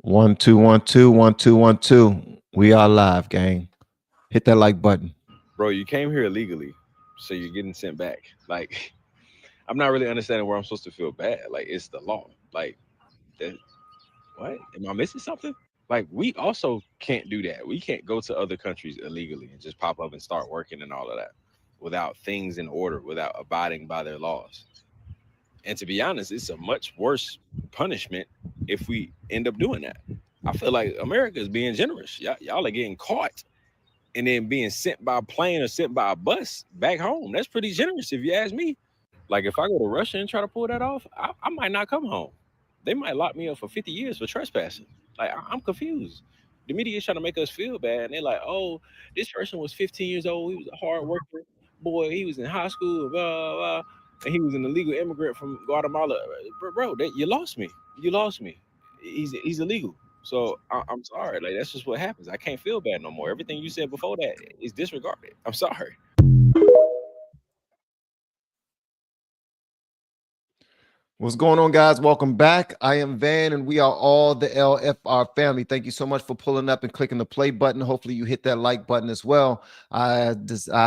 One, two, one, two, one, two, one, two. We are live, gang. Hit that like button. Bro, you came here illegally, so you're getting sent back. Like, I'm not really understanding where I'm supposed to feel bad. Like, it's the law. Like, that, what? Am I missing something? Like, we also can't do that. We can't go to other countries illegally and just pop up and start working and all of that without things in order, without abiding by their laws. And to be honest, it's a much worse punishment if we end up doing that. I feel like America is being generous. Y'all are getting caught and then being sent by a plane or sent by a bus back home. That's pretty generous if you ask me. Like if I go to Russia and try to pull that off, I might not come home. They might lock me up for 50 years for trespassing. Like I'm confused. The media is trying to make us feel bad, and they're like, "Oh, this person was 15 years old. He was a hard worker. Boy, he was in high school, blah blah, blah, and he was an illegal immigrant from Guatemala." Bro, you lost me. You lost me. He's illegal. So I'm sorry. Like that's just what happens. I can't feel bad no more. Everything you said before that is disregarded. I'm sorry. What's going on, guys? Welcome back. I am Van, and we are all the LFR family. Thank you so much for pulling up and clicking the play button. Hopefully, you hit that like button as well. I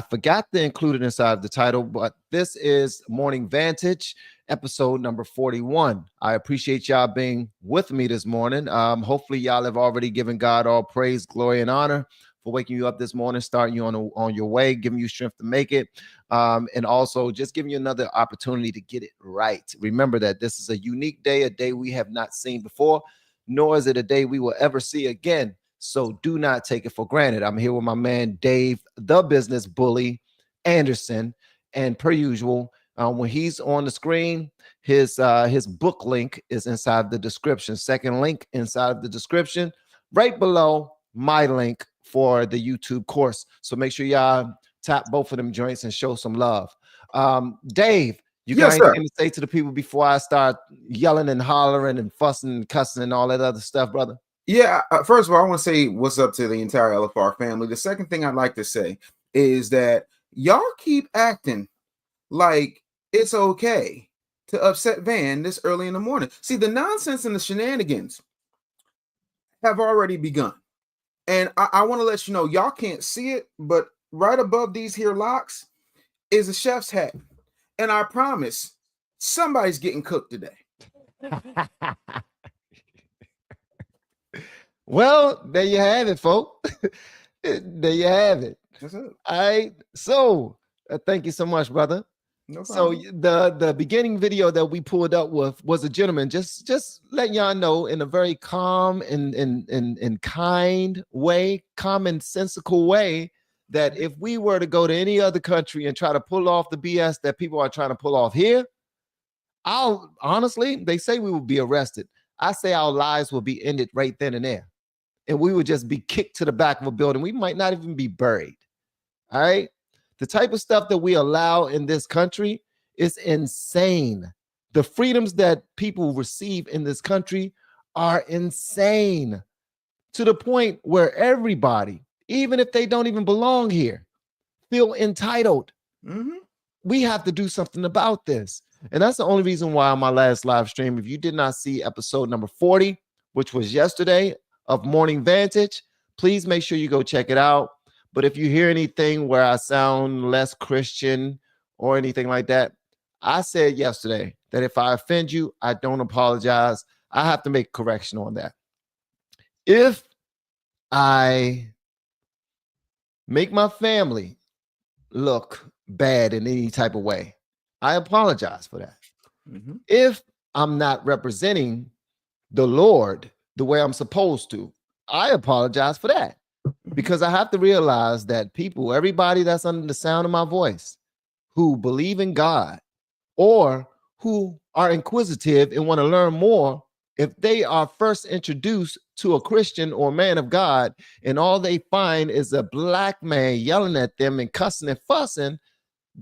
forgot to include it inside of the title, but this is Morning Vantage, episode number 41. I appreciate y'all being with me this morning. Hopefully, y'all have already given God all praise, glory, and honor for waking you up this morning, starting you on your way, giving you strength to make it. And also just giving you another opportunity to get it right. Remember that this is a unique day, a day we have not seen before, nor is it a day we will ever see again. So do not take it for granted. I'm here with my man, Dave, the business bully Anderson. And per usual, when he's on the screen, his book link is inside the description. Second link inside of the description, right below my link for the YouTube course. So make sure y'all tap both of them joints and show some love. Dave, you got anything to say to the people before I start yelling and hollering and fussing and cussing and all that other stuff, brother? Yeah, first of all, I want to say what's up to the entire LFR family. The second thing I'd like to say is that y'all keep acting like it's okay to upset Van this early in the morning. See, the nonsense and the shenanigans have already begun. And I want to let you know, y'all can't see it, but right above these here locks is a chef's hat. And I promise somebody's getting cooked today. Well, there you have it, folks. There you have it. That's it. All right. So thank you so much, brother. No so the beginning video that we pulled up with was a gentleman just letting y'all know in a very calm and kind way, commonsensical way, that if we were to go to any other country and try to pull off the BS that people are trying to pull off here, honestly, they say we will be arrested. I say our lives will be ended right then and there. And we would just be kicked to the back of a building. We might not even be buried. All right. The type of stuff that we allow in this country is insane. The freedoms that people receive in this country are insane, to the point where everybody, even if they don't even belong here, feel entitled. Mm-hmm. We have to do something about this. And that's the only reason why on my last live stream, if you did not see episode number 40, which was yesterday of Morning Vantage, please make sure you go check it out. But if you hear anything where I sound less Christian or anything like that, I said yesterday that if I offend you, I don't apologize. I have to make a correction on that. If I make my family look bad in any type of way, I apologize for that. Mm-hmm. If I'm not representing the Lord the way I'm supposed to, I apologize for that. Because I have to realize that people, everybody that's under the sound of my voice, who believe in God or who are inquisitive and want to learn more, if they are first introduced to a Christian or man of God and all they find is a black man yelling at them and cussing and fussing,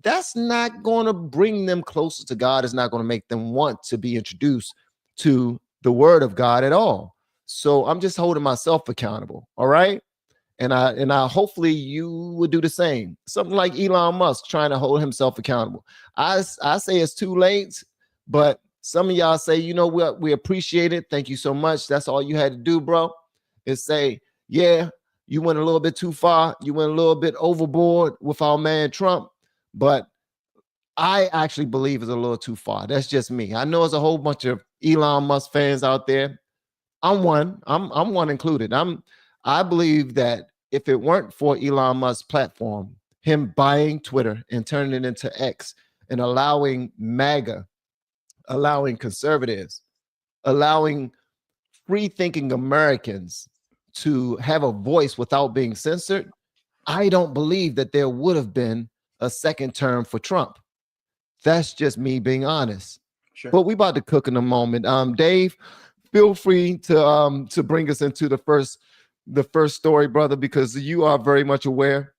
that's not going to bring them closer to God. It's not going to make them want to be introduced to the word of God at all. So I'm just holding myself accountable. All right. And I hopefully you would do the same. Something like Elon Musk trying to hold himself accountable. I say it's too late, but Some of y'all say, you know what, we appreciate it. Thank you so much. That's all you had to do, bro, is say, yeah, you went a little bit too far. You went a little bit overboard with our man Trump. But I actually believe it's a little too far. That's just me. I know there's a whole bunch of Elon Musk fans out there. I'm one. I'm one included. I believe that if it weren't for Elon Musk's platform, him buying Twitter and turning it into X and allowing MAGA, allowing conservatives, allowing free-thinking Americans to have a voice without being censored, I don't believe that there would have been a second term for Trump. That's just me being honest. Sure. But we about to cook in a moment. Dave, feel free to bring us into the first story, brother, because you are very much aware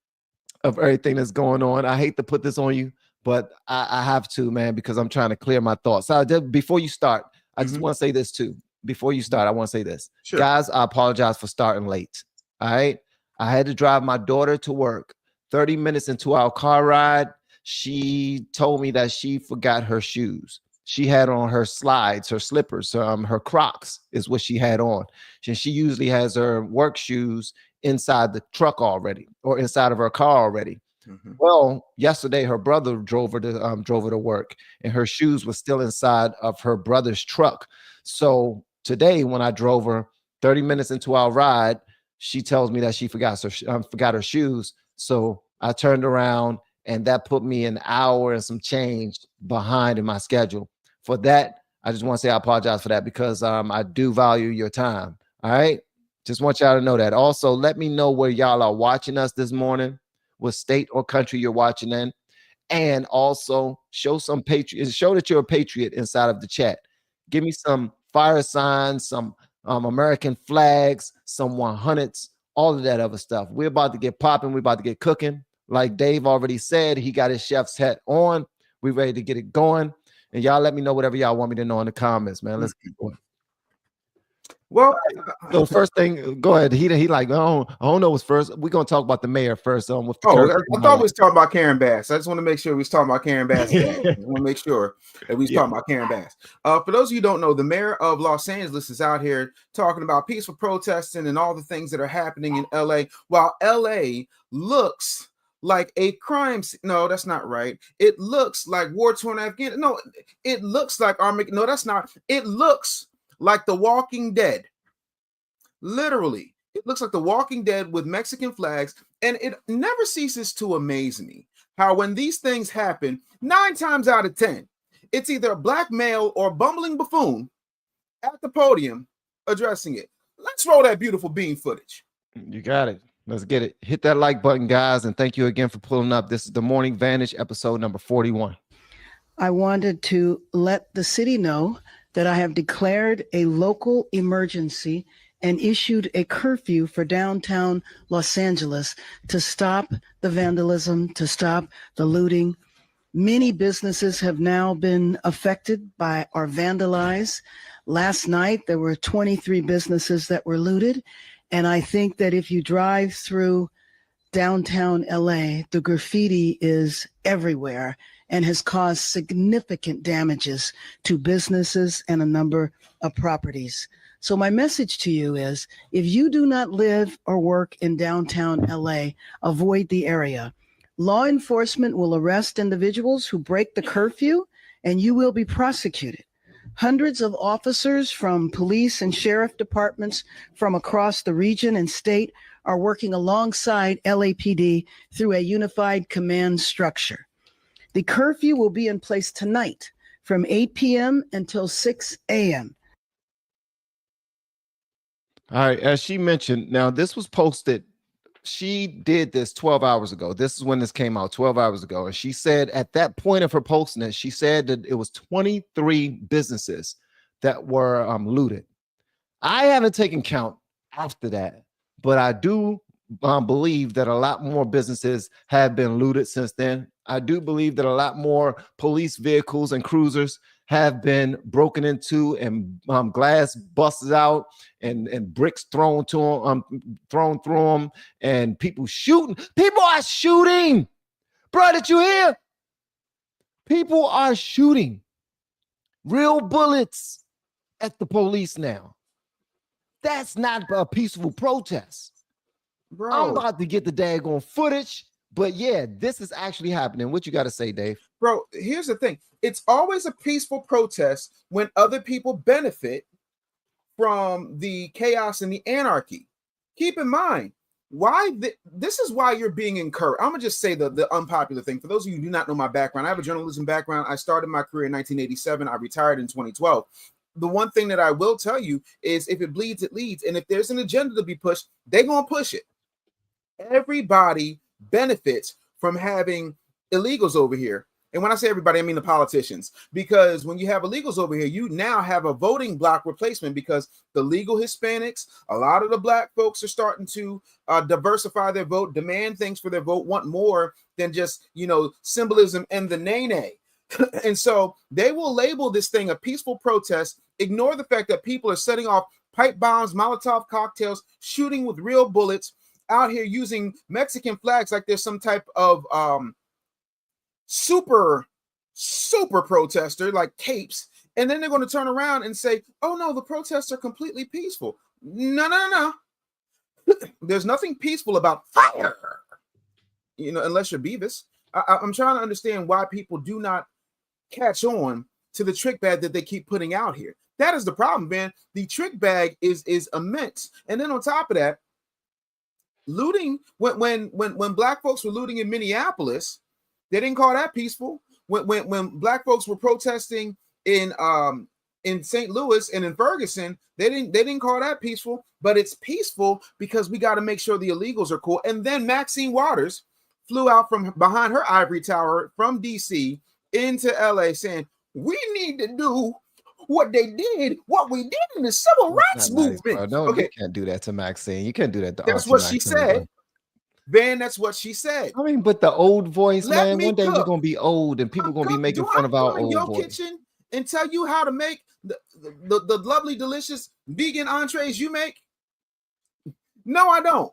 of everything that's going on. I hate to put this on you, but I have to, man, because I'm trying to clear my thoughts. So before you start, I just want to say this too. Before you start, I want to say this. Sure. Guys, I apologize for starting late. All right. I had to drive my daughter to work. 30 minutes into our car ride, she told me that she forgot her shoes. She had on her slides, her slippers, her Crocs is what she had on. She usually has her work shoes inside the truck already, or inside of her car already. Well, yesterday her brother drove her to work, and her shoes were still inside of her brother's truck. So today, when I drove her 30 minutes into our ride, she tells me that she forgot her shoes. So I turned around, and that put me an hour and some change behind in my schedule. For that, I just want to say I apologize for that, because I do value your time. All right. Just want y'all to know that. Also, let me know where y'all are watching us this morning, what state or country you're watching in. And also show some patriot, show that you're a patriot inside of the chat. Give me some fire signs, some American flags, some 100s, all of that other stuff. We're about to get popping. We're about to get cooking. Like Dave already said, he got his chef's hat on. We're ready to get it going. And y'all let me know whatever y'all want me to know in the comments, man. Let's keep going. Well, so first thing, go ahead. He like, I don't know what's first. We're gonna talk about the mayor first. With the I thought we was talking about Karen Bass. I just want to make sure we was talking about Karen Bass. I want to make sure that we was talking about Karen Bass. For those of you who don't know, the mayor of Los Angeles is out here talking about peaceful protesting and all the things that are happening in LA, while LA looks like a crime. No, that's not right. It looks like war-torn Afghanistan. No, it looks like Armageddon. No, that's not. It looks like The Walking Dead. Literally, it looks like The Walking Dead with Mexican flags, and it never ceases to amaze me how when these things happen, 9 times out of 10, it's either a black male or bumbling buffoon at the podium addressing it. Let's roll that beautiful bean footage. You got it. Let's get it. Hit that like button, guys, and thank you again for pulling up. This is the Morning Vantage, episode number 41. I wanted to let the city know that I have declared a local emergency and issued a curfew for downtown Los Angeles to stop the vandalism, to stop the looting. Many businesses have now been affected by or vandalized. Last night, there were 23 businesses that were looted. And I think that if you drive through downtown LA, the graffiti is everywhere and has caused significant damages to businesses and a number of properties. So my message to you is, if you do not live or work in downtown LA, avoid the area. Law enforcement will arrest individuals who break the curfew, and you will be prosecuted. Hundreds of officers from police and sheriff departments from across the region and state are working alongside LAPD through a unified command structure. The curfew will be in place tonight from 8 p.m. until 6 a.m. All right, as she mentioned, now this was posted. She did this 12 hours ago. This is when this came out 12 hours ago. And she said at that point of her posting it, she said that it was 23 businesses that were looted. I haven't taken count after that, but I do believe that a lot more businesses have been looted since then. I do believe that a lot more police vehicles and cruisers have been broken into, and glass busted out, and bricks thrown to them, thrown through them, and people shooting. People are shooting, bro. Did you hear? People are shooting. Real bullets at the police now. That's not a peaceful protest. Bro. I'm about to get the daggone footage, but yeah, this is actually happening. What you got to say, Dave? Bro, here's the thing. It's always a peaceful protest when other people benefit from the chaos and the anarchy. Keep in mind, this is why you're being encouraged. I'm gonna just say the unpopular thing. For those of you who do not know my background, I have a journalism background. I started my career in 1987. I retired in 2012. The one thing that I will tell you is if it bleeds, it leads. And if there's an agenda to be pushed, they're gonna push it. Everybody benefits from having illegals over here. And when I say everybody, I mean the politicians, because when you have illegals over here, you now have a voting block replacement because the legal Hispanics, a lot of the black folks are starting to diversify their vote, demand things for their vote, want more than just, symbolism and the nay. And so they will label this thing a peaceful protest, ignore the fact that people are setting off pipe bombs, Molotov cocktails, shooting with real bullets, out here using Mexican flags like there's some type of super protester, like capes, and then they're going to turn around and say, oh no, the protests are completely peaceful. No. There's nothing peaceful about fire, unless you're Beavis. I'm trying to understand why people do not catch on to the trick bag that they keep putting out here. That is the problem, man. The trick bag is immense. And then on top of that, looting, when black folks were looting in Minneapolis, they didn't call that peaceful. When black folks were protesting in St. Louis and in Ferguson, they didn't call that peaceful. But it's peaceful because we got to make sure the illegals are cool. And then Maxine Waters flew out from behind her ivory tower from DC into LA saying, we need to do what we did in the civil rights movement. No, okay. You can't do that to Maxine. You can't do that to That's what she said. Van, that's what she said. I mean, but the old voice, man, one day we're going to be old and people are going to be making fun of our old voice. Kitchen and tell you how to make the lovely, delicious vegan entrees you make? No, I don't.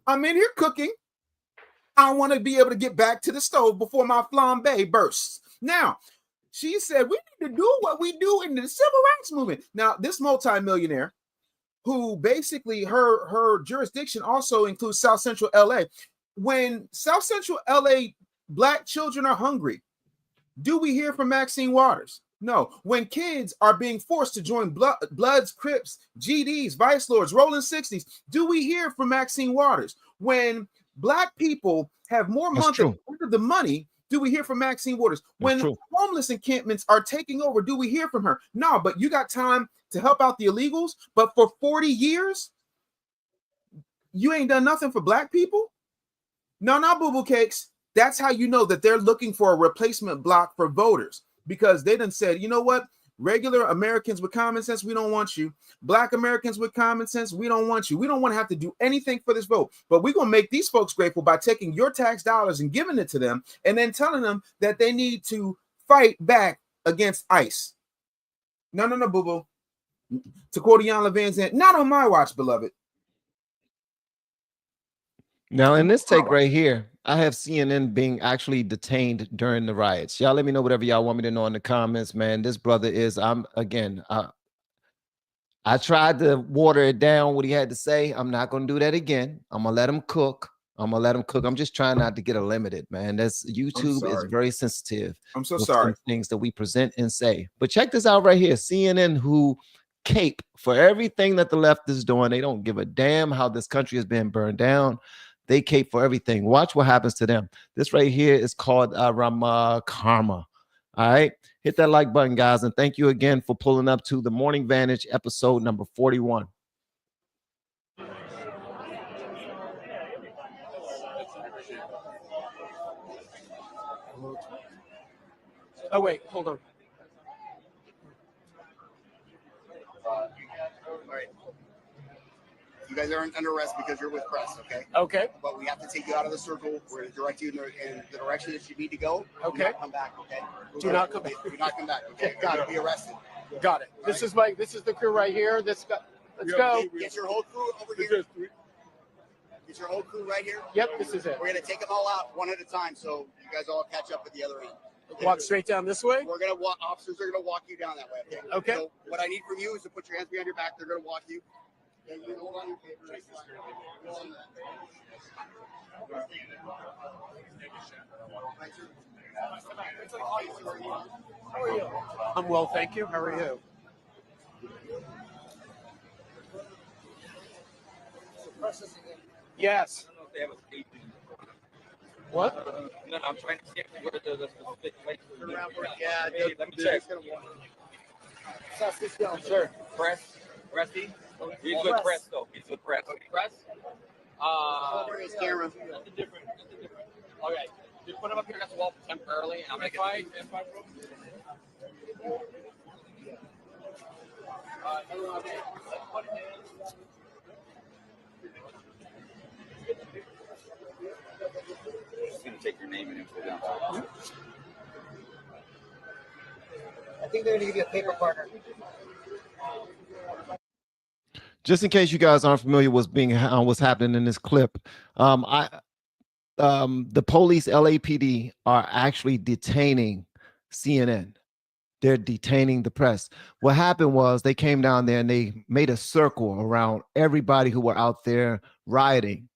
I'm in here cooking. I want to be able to get back to the stove before my flambe bursts. Now, she said we need to do what we do in the civil rights movement. Now, this multimillionaire, who basically her jurisdiction also includes South Central LA. When South Central LA black children are hungry, do we hear from Maxine Waters? No. When kids are being forced to join Bloods, Crips, GDs, Vice Lords, Rolling 60s, do we hear from Maxine Waters? When black people have more months of the money, do we hear from Maxine Waters? When homeless encampments are taking over, do we hear from her? No, but you got time to help out the illegals, but for 40 years, you ain't done nothing for black people? No, boo-boo cakes. That's how you know that they're looking for a replacement block for voters, because they done said, you know what? Regular Americans with common sense, we don't want you. Black Americans with common sense, we don't want you. We don't want to have to do anything for this vote, but we're going to make these folks grateful by taking your tax dollars and giving it to them and then telling them that they need to fight back against ICE. No, boo-boo. To quote Ian Levin's, not on my watch, beloved. Now, in this take right here, I have CNN being actually detained during the riots. Y'all let me know whatever y'all want me to know in the comments, man. This brother is, I tried to water it down what he had to say. I'm not going to do that again. I'm going to let him cook. I'm just trying not to get limited, man. That's YouTube is very sensitive. I'm so sorry. Things that we present and say. But check this out right here. CNN, who cape for everything that the left is doing. They don't give a damn how this country has been burned down. They cape for everything. Watch what happens to them. This right here is called Rama Karma. All right. Hit that like button, guys. And thank you again for pulling up to the Morning Vantage episode number 41. Oh, wait, hold on. All right. You guys aren't under arrest because you're with press, okay? Okay. But we have to take you out of the circle. We're going to direct you in the direction that you need to go. Okay. Do not come back, okay? Do not come back. Do not come back, okay? You're Got going it. to be arrested. Got it. This is the crew right here. Let's go. Get your whole crew over here. Get your whole crew right here. Yep, this is it. We're going to take them all out one at a time so you guys all catch up at the other end. Walk straight down this way. We're gonna walk. Officers are gonna walk you down that way. Okay. So what I need from you is to put your hands behind your back. They're gonna walk you. And you hold on your papers. How are you? I'm well, thank you. How are you? Yes. What? No, I'm trying to see where the specific place is. Yeah, Let me check. Suss this down. Sure. Pressy. He's with press though. He's with press. Okay. Press. His camera. Nothing different. Okay. Just put him up here against the wall temporarily, and I'm gonna get. Just gonna take your name and info down. I think they're going to give you a paper partner. Just in case you guys aren't familiar with what's happening in this clip, the police, LAPD, are actually detaining CNN. They're detaining the press. What happened was they came down there and they made a circle around everybody who were out there rioting.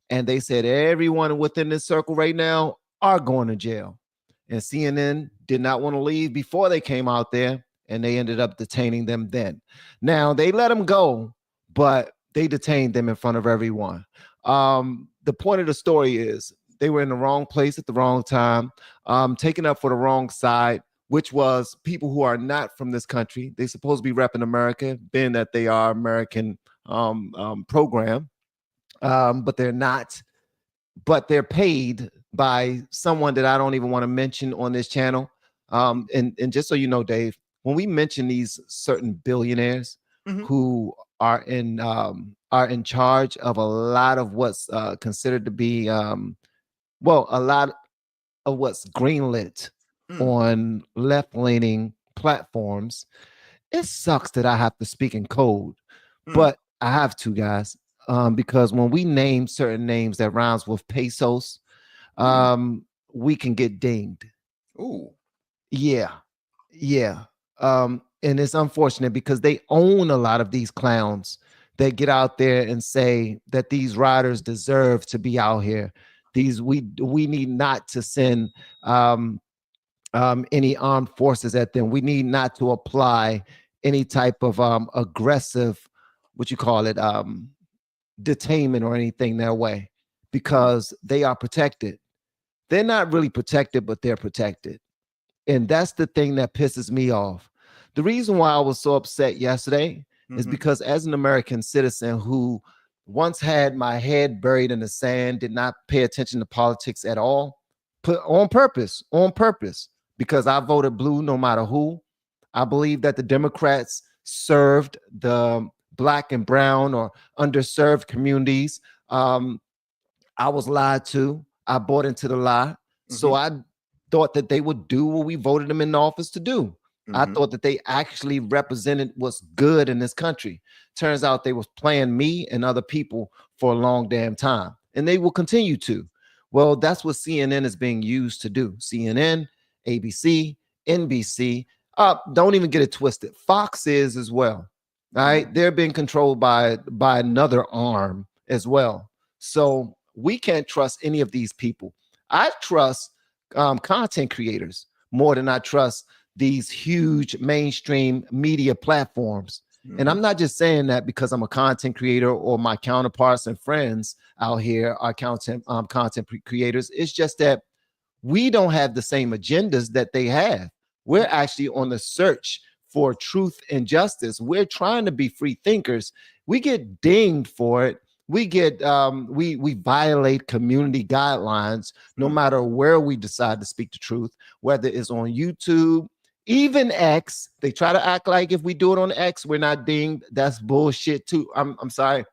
And they said everyone within this circle right now are going to jail. And CNN did not want to leave before they came out there, and they ended up detaining them then. Now, they let them go, but they detained them in front of everyone. The point of the story is they were in the wrong place at the wrong time, taken up for the wrong side, which was people who are not from this country. They're supposed to be repping America, being that they are American program, but they're not. But they're paid by someone that I don't even want to mention on this channel. And just so you know, Dave, when we mention these certain billionaires who are in charge of a lot of what's considered to be a lot of what's greenlit on left-leaning platforms, it sucks that I have to speak in code, but I have to, guys. Because when we name certain names that rhymes with pesos, we can get dinged. Ooh. Yeah. And it's unfortunate because they own a lot of these clowns that get out there and say that these riders deserve to be out here. We need not to send any armed forces at them. We need not to apply any type of aggressive, what you call it, detainment or anything that way, because they are protected. They're not really protected, but they're protected. And that's the thing that pisses me off. The reason why I was so upset yesterday is because as an American citizen who once had my head buried in the sand, did not pay attention to politics at all, on purpose, because I voted blue no matter who. I believe that the Democrats served the Black and brown or underserved communities. I was lied to. I bought into the lie. So I thought that they would do what we voted them in office to do. I thought that they actually represented what's good in this country. Turns out they was playing me and other people for a long damn time. And they will continue to. Well, that's what CNN is being used to do. CNN, ABC, NBC. Don't even get it twisted. Fox is as well. All right, they're being controlled by another arm as well. So we can't trust any of these people. I trust content creators more than I trust these huge mainstream media platforms. And I'm not just saying that because I'm a content creator or my counterparts and friends out here are content creators. It's just that we don't have the same agendas that they have. We're actually on the search for truth and justice. We're trying to be free thinkers. We get dinged for it. We get we violate community guidelines no matter where we decide to speak the truth, whether it's on YouTube, even X. They try to act like if we do it on X, we're not dinged. That's bullshit too. I'm sorry.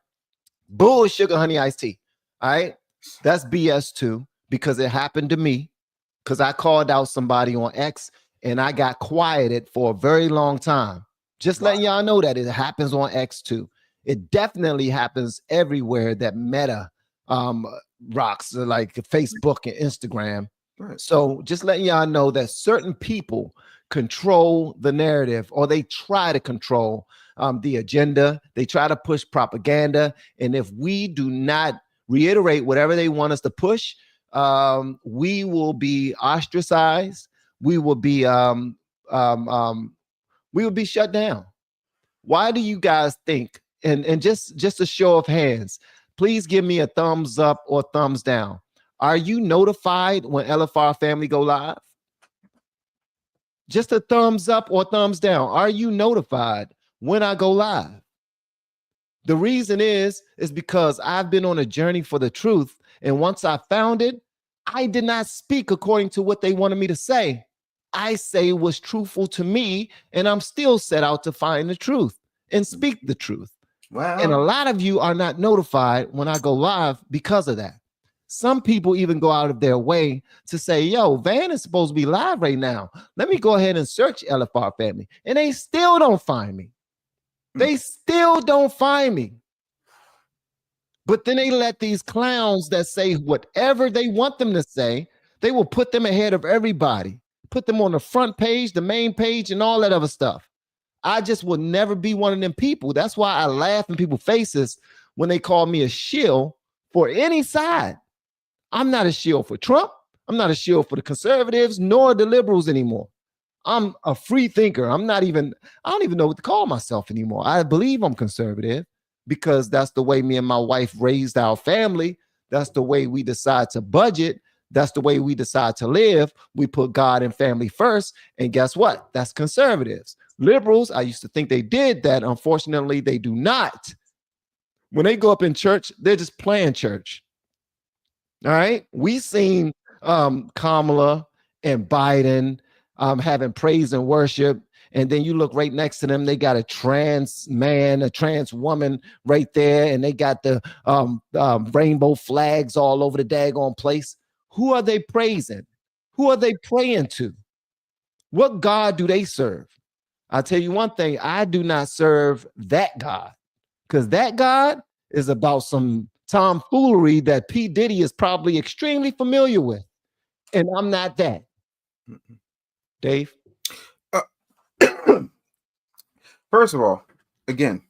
Bull sugar honey iced tea. All right. That's BS too, because it happened to me, because I called out somebody on X and I got quieted for a very long time. Just letting y'all know that it happens on X too. It definitely happens everywhere that Meta rocks, like Facebook and Instagram. Right. So just letting y'all know that certain people control the narrative, or they try to control the agenda. They try to push propaganda. And if we do not reiterate whatever they want us to push, we will be ostracized. We will be um, um, we will be shut down. Why do you guys think? And just a show of hands, please give me a thumbs up or thumbs down. Are you notified when LFR family go live? Just a thumbs up or thumbs down. Are you notified when I go live? The reason is because I've been on a journey for the truth. And once I found it, I did not speak according to what they wanted me to say. I say was truthful to me, and I'm still set out to find the truth and speak the truth. And a Well, lot of you are not notified when I go live because of that. Some people even go out of their way to say, yo, Van is supposed to be live right now. Let me go ahead and search LFR family. And they still don't find me. They still don't find me. But then they let these clowns that say whatever they want them to say, they will put them ahead of everybody, put them on the front page, the main page, and all that other stuff. I just would never be one of them people. That's why I laugh in people's faces when they call me a shill for any side. I'm not a shill for Trump. I'm not a shill for the conservatives nor the liberals anymore. I'm a free thinker. I don't even know what to call myself anymore. I believe I'm conservative because that's the way me and my wife raised our family. That's the way we decide to budget. That's the way we decide to live. We put God and family first. And guess what? That's conservatives. Liberals, I used to think they did that. Unfortunately, they do not. When they go up in church, they're just playing church. All right. We seen Kamala and Biden having praise and worship. And then you look right next to them, they got a trans man, a trans woman right there, and they got the rainbow flags all over the daggone place. Who are they praising? Who are they praying to? What God do they serve? I'll tell you one thing, I do not serve that God, because that God is about some tomfoolery that P. Diddy is probably extremely familiar with. And I'm not that. Dave? First of all, again,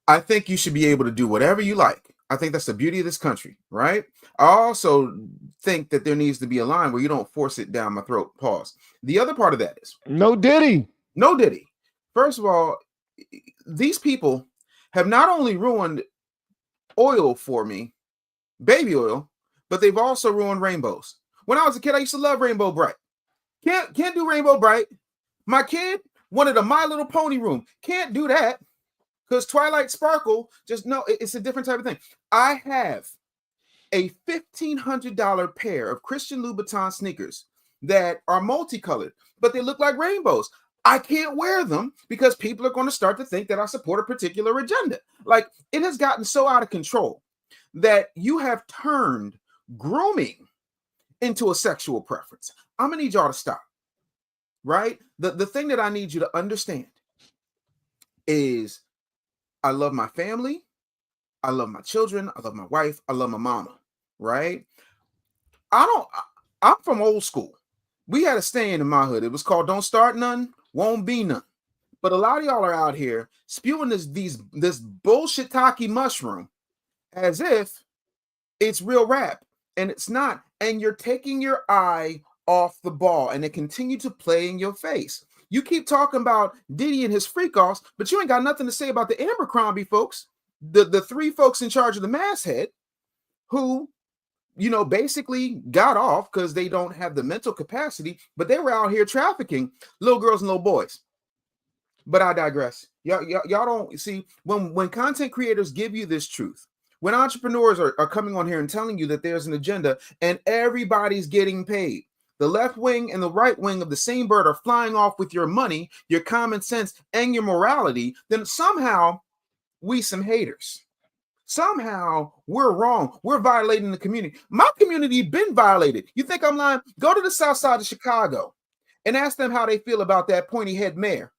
I think you should be able to do whatever you like. I think that's the beauty of this country, right? I also think that there needs to be a line where you don't force it down my throat. Pause. The other part of that is No Diddy. no Diddy. First of all, these people have not only ruined oil for me, baby oil, but they've also ruined rainbows. When I was a kid, I used to love Rainbow Bright. Can't do Rainbow Bright. My kid wanted a My Little Pony room. Can't do that because Twilight Sparkle, just no, it's a different type of thing. I have a $1,500 pair of Christian Louboutin sneakers that are multicolored, but they look like rainbows. I can't wear them because people are going to start to think that I support a particular agenda. Like, it has gotten so out of control that you have turned grooming into a sexual preference. I'm gonna need y'all to stop. Right? The thing that I need you to understand is I love my family, I love my children, I love my wife, I love my mama. Right? I'm from old school. We had a saying in my hood. It was called "Don't start none, won't be none." But a lot of y'all are out here spewing this bullshit taki mushroom as if it's real rap, and it's not. And you're taking your eye off the ball, and they continue to play in your face. You keep talking about Diddy and his freak offs, but you ain't got nothing to say about the Abercrombie folks, the three folks in charge of the masthead, who, you know, basically got off because they don't have the mental capacity, but they were out here trafficking little girls and little boys. But I digress. Y'all don't see when content creators give you this truth, when entrepreneurs are coming on here and telling you that there's an agenda and everybody's getting paid, the left wing and the right wing of the same bird are flying off with your money, your common sense, and your morality, then somehow we some haters. Somehow we're wrong. We're violating the community. My community been violated. You think I'm lying? Go to the south side of Chicago and ask them how they feel about that pointy head mayor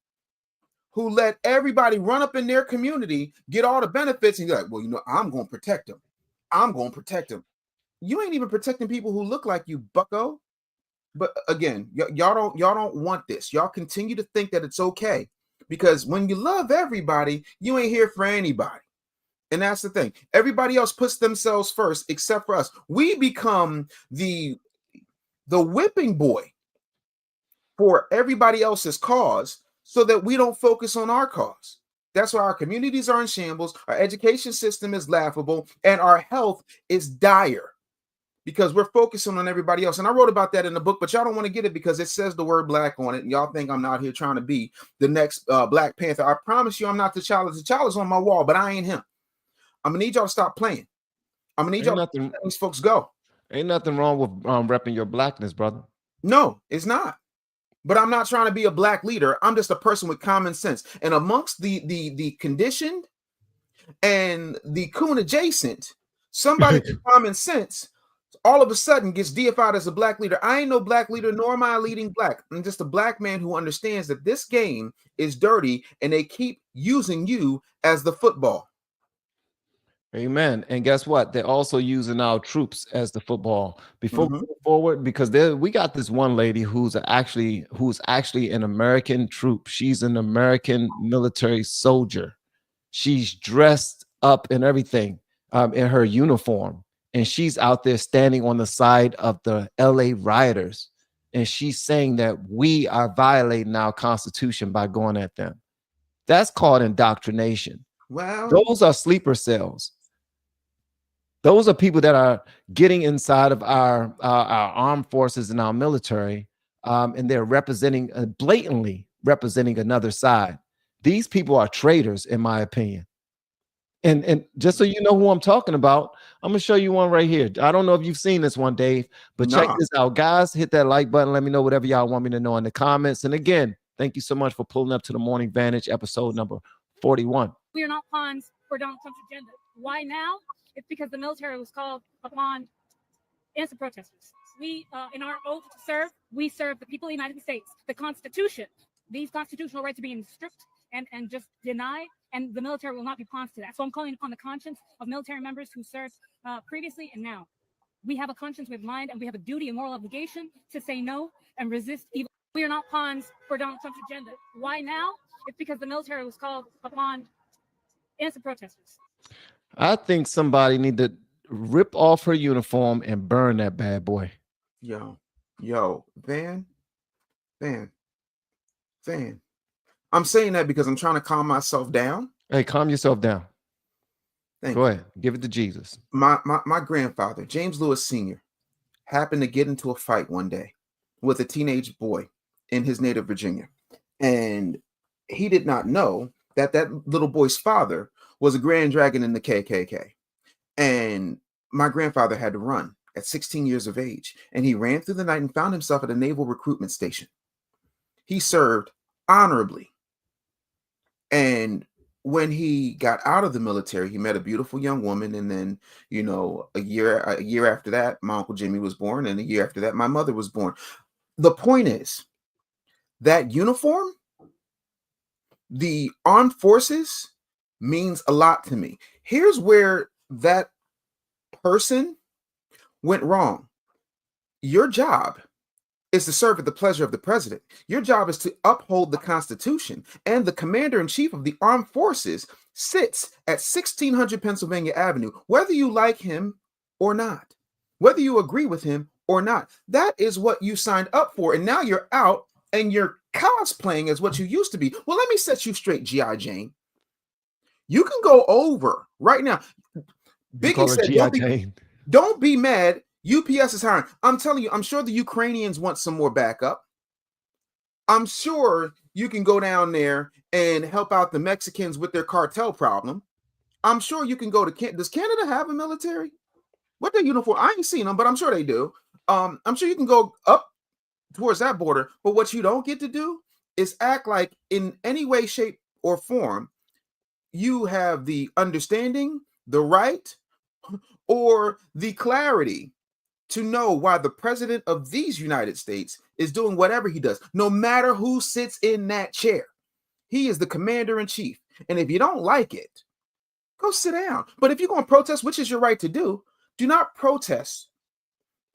who let everybody run up in their community, get all the benefits, and you're like, well, you know, I'm going to protect them. I'm going to protect them. You ain't even protecting people who look like you, bucko. But again, y'all don't want this. Y'all continue to think that it's okay because when you love everybody, you ain't here for anybody. And that's the thing. Everybody else puts themselves first except for us. We become the whipping boy for everybody else's cause so that we don't focus on our cause. That's why our communities are in shambles, our education system is laughable, and our health is dire because we're focusing on everybody else. And I wrote about that in the book, but y'all don't want to get it because it says the word black on it. And y'all think I'm out here trying to be the next Black Panther. I promise you I'm not the child. The child is on my wall, but I ain't him. I'm going to need y'all to stop playing. I'm going to need y'all to let these folks go. Ain't nothing wrong with repping your blackness, brother. No, it's not. But I'm not trying to be a black leader. I'm just a person with common sense. And amongst the conditioned and the coon adjacent, somebody with common sense all of a sudden gets deified as a black leader. I ain't no black leader, nor am I leading black. I'm just a black man who understands that this game is dirty and they keep using you as the football. Amen. And guess what? They're also using our troops as the football. Before we Mhm. move forward, because we got this one lady who's actually an American troop. She's an American military soldier. She's dressed up and everything in her uniform, and she's out there standing on the side of the LA rioters, and she's saying that we are violating our Constitution by going at them. That's called indoctrination. Well, Those are sleeper cells. Those are people that are getting inside of our armed forces and our military, and they're representing blatantly representing another side. These people are traitors, in my opinion. And just so you know who I'm talking about, I'm gonna show you one right here. I don't know if you've seen this one, Dave, but check nah. this out, guys. Hit that like button. Let me know whatever y'all want me to know in the comments. And again, thank you so much for pulling up to the Morning Vantage, episode number 41. We are not pawns for Donald Trump's agenda. Why now? It's because the military was called upon innocent protesters. We, in our oath to serve, we serve the people of the United States. The Constitution, these constitutional rights are being stripped and just denied, and the military will not be pawns to that. So I'm calling upon the conscience of military members who served previously and now. We have a conscience, we have mind, and we have a duty and moral obligation to say no and resist evil. We are not pawns for Donald Trump's agenda. Why now? It's because the military was called upon innocent protesters. I think somebody need to rip off her uniform and burn that bad boy. Yo, Van. I'm saying that because I'm trying to calm myself down. Hey, calm yourself down. Go ahead. Give it to Jesus. My grandfather, James Lewis Sr., happened to get into a fight one day with a teenage boy in his native Virginia. And he did not know that little boy's father was a grand dragon in the KKK. And my grandfather had to run at 16 years of age. And he ran through the night and found himself at a naval recruitment station. He served honorably. And when he got out of the military, he met a beautiful young woman. And then, a year after that, my Uncle Jimmy was born. And a year after that, my mother was born. The point is that uniform, the armed forces, means a lot to me. Here's where that person went wrong. Your job is to serve at the pleasure of the president. Your job is to uphold the Constitution. And the commander-in-chief of the armed forces sits at 1600 Pennsylvania Avenue, whether you like him or not, whether you agree with him or not. That is what you signed up for. And now you're out and you're cosplaying as what you used to be. Well, let me set you straight, G.I. Jane. You can go over right now. Biggie said, don't be mad. UPS is hiring. I'm telling you, I'm sure the Ukrainians want some more backup. I'm sure you can go down there and help out the Mexicans with their cartel problem. I'm sure you can go to Canada. Does Canada have a military? What their uniform? I ain't seen them, but I'm sure they do. I'm sure you can go up towards that border. But what you don't get to do is act like in any way, shape, or form, you have the understanding, the right, or the clarity to know why the president of these United States is doing whatever he does, no matter who sits in that chair. He is the commander in chief. And if you don't like it, go sit down. But if you're going to protest, which is your right to do, Do not protest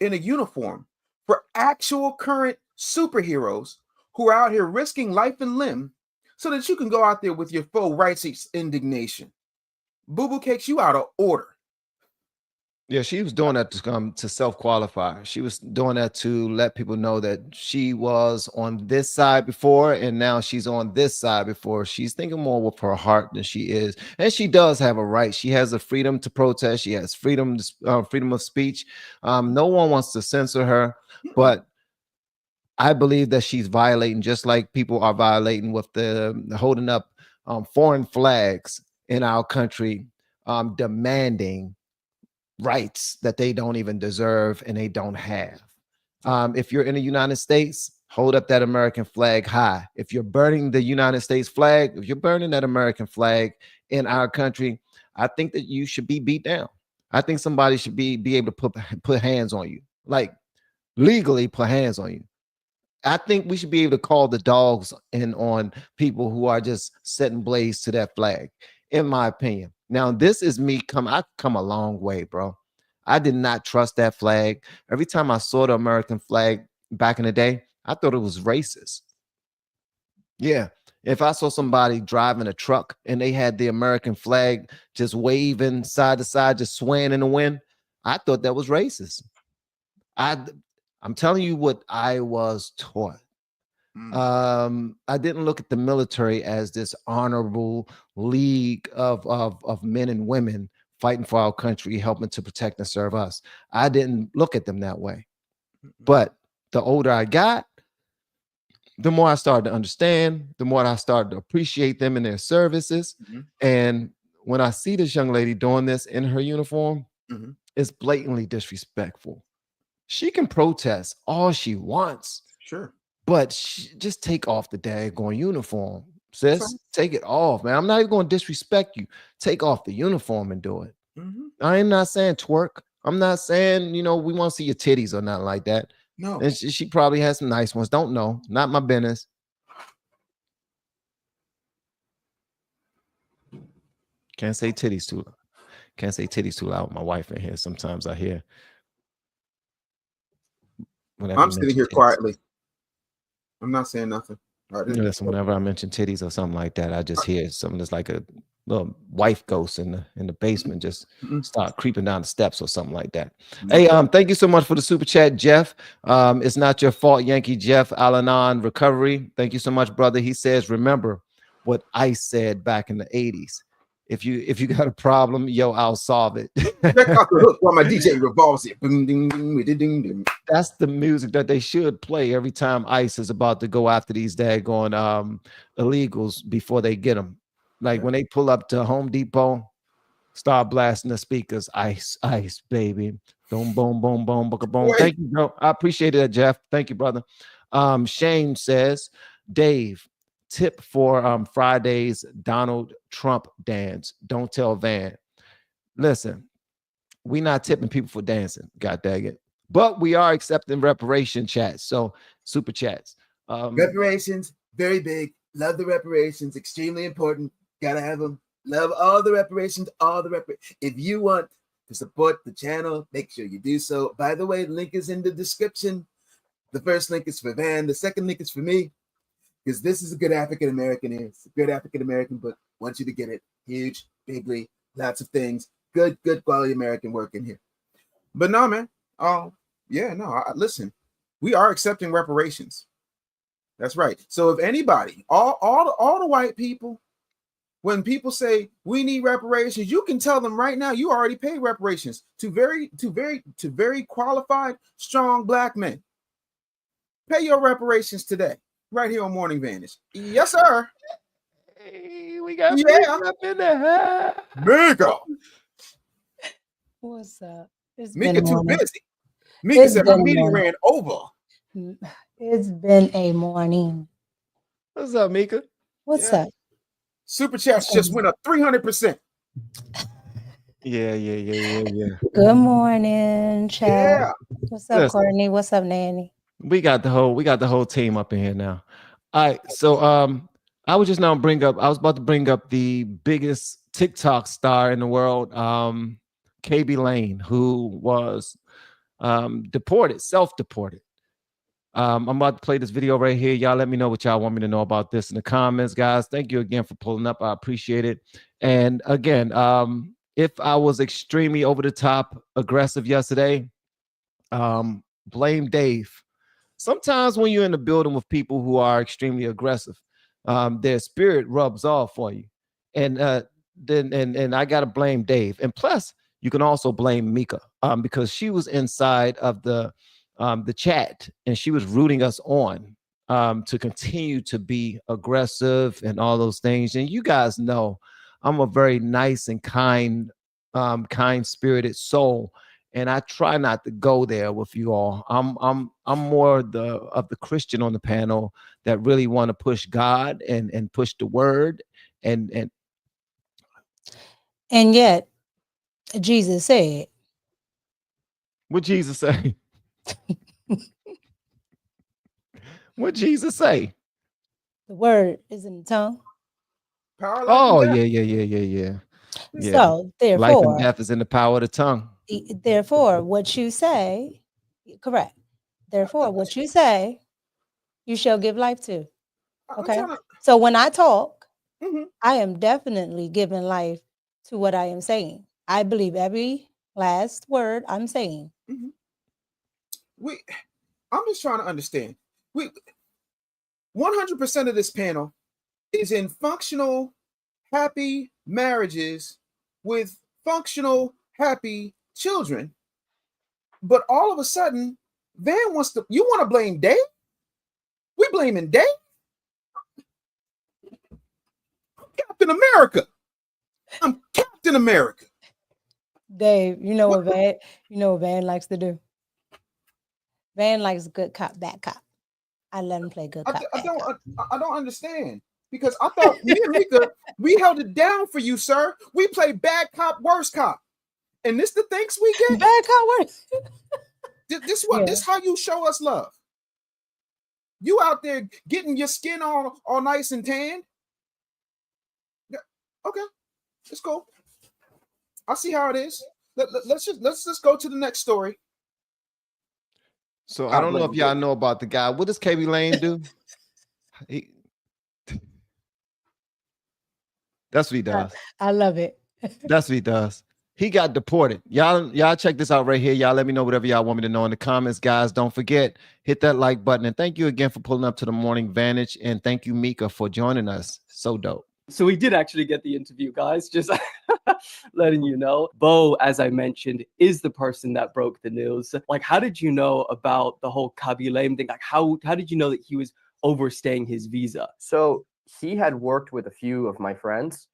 in a uniform for actual current superheroes who are out here risking life and limb so that you can go out there with your full righteous indignation. Boo Boo Cakes, you out of order. Yeah, she was doing that to self-qualify. She was doing that to let people know that she was on this side before, and now she's on this side before. She's thinking more with her heart than she is, and she does have a right. She has the freedom to protest. She has freedom of speech. No one wants to censor her, but I believe that she's violating, just like people are violating with the holding up foreign flags in our country, demanding rights that they don't even deserve and they don't have. If you're in the United States, hold up that American flag high. If you're burning the United States flag, if you're burning that American flag in our country, I think that you should be beat down. I think somebody should be able to put hands on you, like legally put hands on you. I think we should be able to call the dogs in on people who are just setting blaze to that flag, in my opinion. Now, this is me I've come a long way, bro. I did not trust that flag. Every time I saw the American flag back in the day, I thought it was racist. Yeah. If I saw somebody driving a truck and they had the American flag just waving side to side, just swaying in the wind, I thought that was racist. I'm telling you what I was taught. I didn't look at the military as this honorable league of men and women fighting for our country, helping to protect and serve us. I didn't look at them that way. But the older I got, the more I started to understand, the more I started to appreciate them and their services. And when I see this young lady doing this in her uniform, it's blatantly disrespectful. She can protest all she wants. Sure. But just take off the daggone uniform, sis. Take it off, man. I'm not even going to disrespect you. Take off the uniform and do it. I am not saying twerk. I'm not saying, we want to see your titties or nothing like that. No. And she probably has some nice ones. Don't know. Not my business. Can't say titties too loud. Can't say titties too loud with my wife in here. Sometimes I hear. I'm sitting here quietly. I'm not saying nothing. Listen, whenever I mention titties or something like that, I just hear something that's like a little wife ghost in the basement just start creeping down the steps or something like that. Hey, thank you so much for the super chat, Jeff. It's not your fault, Yankee Jeff Alanon Recovery. Thank you so much, brother. He says, remember what Ice said back in the 80s. If you got a problem, I'll solve it. Check out the hook while my DJ revolves it. Ding, ding, ding, ding, ding. That's the music that they should play every time ICE is about to go after these daggone illegals before they get them. Like when they pull up to Home Depot, start blasting the speakers. Ice, ice, baby. Boom, boom, boom, boom, boom, boom. Thank you, bro. I appreciate it, Jeff. Thank you, brother. Shane says, Dave, tip for Friday's Donald Trump dance. Don't tell Van. Listen, we not tipping people for dancing. God dang it. But we are accepting reparation chats. So super chats. Reparations, very big. Love the reparations. Extremely important. Gotta have them. Love all the reparations. If you want to support the channel, make sure you do so. By the way, the link is in the description. The first link is for Van. The second link is for me. Because this is a good African American. It's a good African American book. Want you to get it. Huge, bigly, lots of things. Good quality American work in here. But no, man. Listen, we are accepting reparations. That's right. So if anybody, all the white people, when people say we need reparations, you can tell them right now you already paid reparations to very qualified, strong black men. Pay your reparations today, right here on Morning Vantage. Yes, sir. Hey, we got up in there. Mika. What's up? Mika too busy. Mika said my meeting ran over. It's been a morning. What's up, Mika? What's up? Super chats just went up 300%. Yeah. Good morning, chat. Yeah. What's up, Courtney? What's up, Nanny? We got the whole team up in here now. All right, so I was about to bring up the biggest TikTok star in the world, Khaby Lane, who was deported, self-deported. I'm about to play this video right here. Y'all let me know what y'all want me to know about this in the comments, guys. Thank you again for pulling up. I appreciate it. And again, if I was extremely over the top aggressive yesterday, blame Dave. Sometimes when you're in a building with people who are extremely aggressive, their spirit rubs off for you. And then I gotta blame Dave. And plus, you can also blame Mika because she was inside of the chat and she was rooting us on to continue to be aggressive and all those things. And you guys know I'm a very nice and kind spirited soul, and I try not to go there with you all. I'm more of the Christian on the panel that really want to push God and push the word and yet, Jesus said, what Jesus say? What Jesus say? the word is in the tongue. Power, life, and Oh death. yeah. So Life and therefore, death is in the power of the tongue. therefore, what you say, correct. Therefore, what you say, you shall give life to. Okay. So when I talk, I am definitely giving life to what I am saying. I believe every last word I'm saying. I'm just trying to understand. 100% of this panel is in functional, happy marriages with functional, happy children. But all of a sudden, Van you want to blame Dave? We blaming Dave? Captain America. I'm Captain America. Dave, you know what Van likes to do? Van likes good cop, bad cop. I let him play good cop. I don't understand, because I thought me and Mika, we held it down for you, sir. We play bad cop, worst cop, and this the thanks we get. Bad cop, worst. This how you show us love. You out there getting your skin all nice and tan. Yeah, okay, it's cool. I see how it is. Let's just go to the next story. So I don't know if y'all know about the guy. What does Khaby Lane do? That's what he does. I love it. That's what he does. He got deported. Y'all check this out right here. Y'all let me know whatever y'all want me to know in the comments, guys. Don't forget, hit that like button. And thank you again for pulling up to the morning Vantage. And thank you, Mika, for joining us. So dope. So we did actually get the interview, guys. Just letting you know. Bo, as I mentioned, is the person that broke the news. Like, how did you know about the whole Khaby Lane thing? Like, how did you know that he was overstaying his visa? So he had worked with a few of my friends.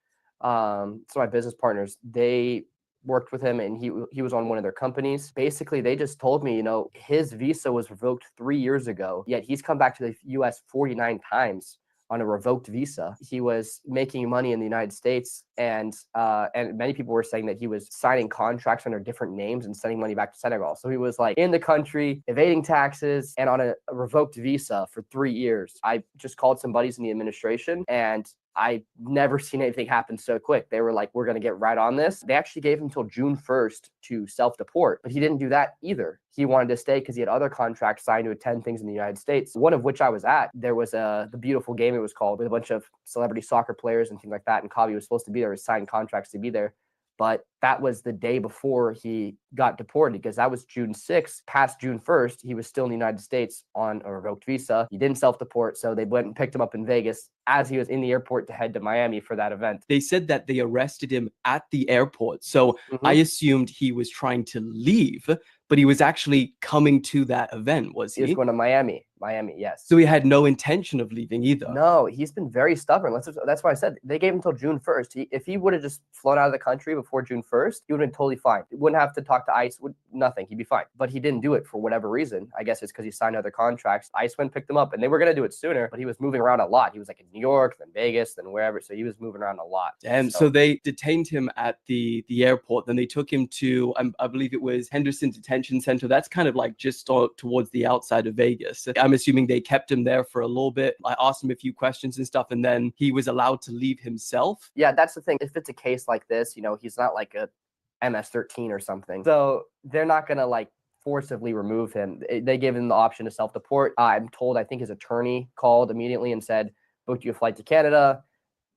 So my business partners, they worked with him, and he was on one of their companies. Basically, they just told me, his visa was revoked 3 years ago, yet he's come back to the US 49 times on a revoked visa. He was making money in the United States, and many people were saying that he was signing contracts under different names and sending money back to Senegal. So he was like in the country, evading taxes, and on a revoked visa for 3 years. I just called some buddies in the administration, and I never seen anything happen so quick. They were like, we're going to get right on this. They actually gave him until June 1st to self-deport, but he didn't do that either. He wanted to stay because he had other contracts signed to attend things in the United States, one of which I was at. There was the Beautiful Game, it was called, with a bunch of celebrity soccer players and things like that. And Khaby was supposed to be there, with signed contracts to be there. But that was the day before he got deported, because that was June 6th. Past June 1st, he was still in the United States on a revoked visa. He didn't self-deport, so they went and picked him up in Vegas as he was in the airport to head to Miami for that event. They said that they arrested him at the airport. So I assumed he was trying to leave, but he was actually coming to that event, was he? He was going to Miami, yes. So he had no intention of leaving either? No, he's been very stubborn. That's why I said they gave him until June 1st. If he would have just flown out of the country before June 1st, he would have been totally fine. He wouldn't have to talk to ICE, nothing. He'd be fine. But he didn't do it for whatever reason. I guess it's because he signed other contracts. ICE went and picked him up, and they were going to do it sooner, but he was moving around a lot. He was like in New York, then Vegas, then wherever. So he was moving around a lot. And so they detained him at the airport. Then they took him to, I believe it was Henderson Detention Center. That's kind of like just towards the outside of Vegas. I'm assuming they kept him there for a little bit. I asked him a few questions and stuff, and then he was allowed to leave himself. Yeah, that's the thing. If it's a case like this, he's not like a MS-13 or something. So they're not going to like forcibly remove him. They gave him the option to self-deport. I'm told, I think his attorney called immediately and said, booked you a flight to Canada.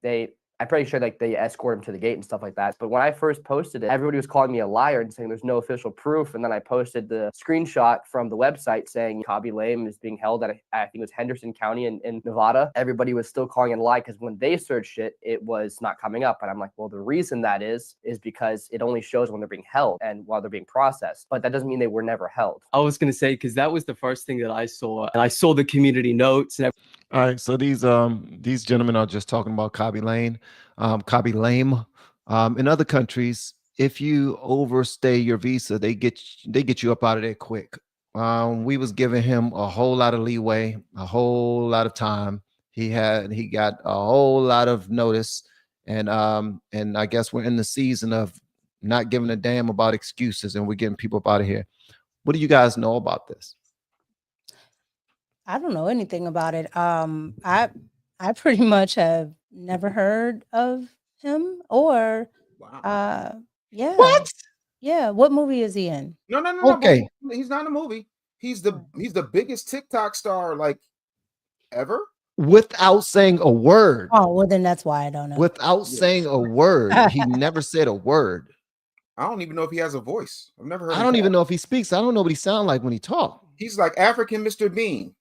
I'm pretty sure like they escort him to the gate and stuff like that. But when I first posted it, everybody was calling me a liar and saying there's no official proof. And then I posted the screenshot from the website saying Khaby Lane is being held at, I think it was Henderson County in Nevada. Everybody was still calling it a lie because when they searched it, it was not coming up. And I'm like, well, the reason that is because it only shows when they're being held and while they're being processed. But that doesn't mean they were never held. I was going to say, because that was the first thing that I saw. And I saw the community notes and everything. All right, so these gentlemen are just talking about Khaby Lane, Khaby Lane. In other countries, if you overstay your visa, they get you up out of there quick. We was giving him a whole lot of leeway, a whole lot of time. He got a whole lot of notice, and I guess we're in the season of not giving a damn about excuses, and we're getting people up out of here. What do you guys know about this? I don't know anything about it. I pretty much have never heard of him or yeah. What? Yeah, what movie is he in? No. Okay. He's not in a movie. He's the biggest TikTok star like ever. Without saying a word. Oh, well then that's why I don't know. Without saying a word. He never said a word. I don't even know if he has a voice. I've never heard I don't even know if he speaks. I don't know what he sounds like when he talks. He's like African Mr. Bean.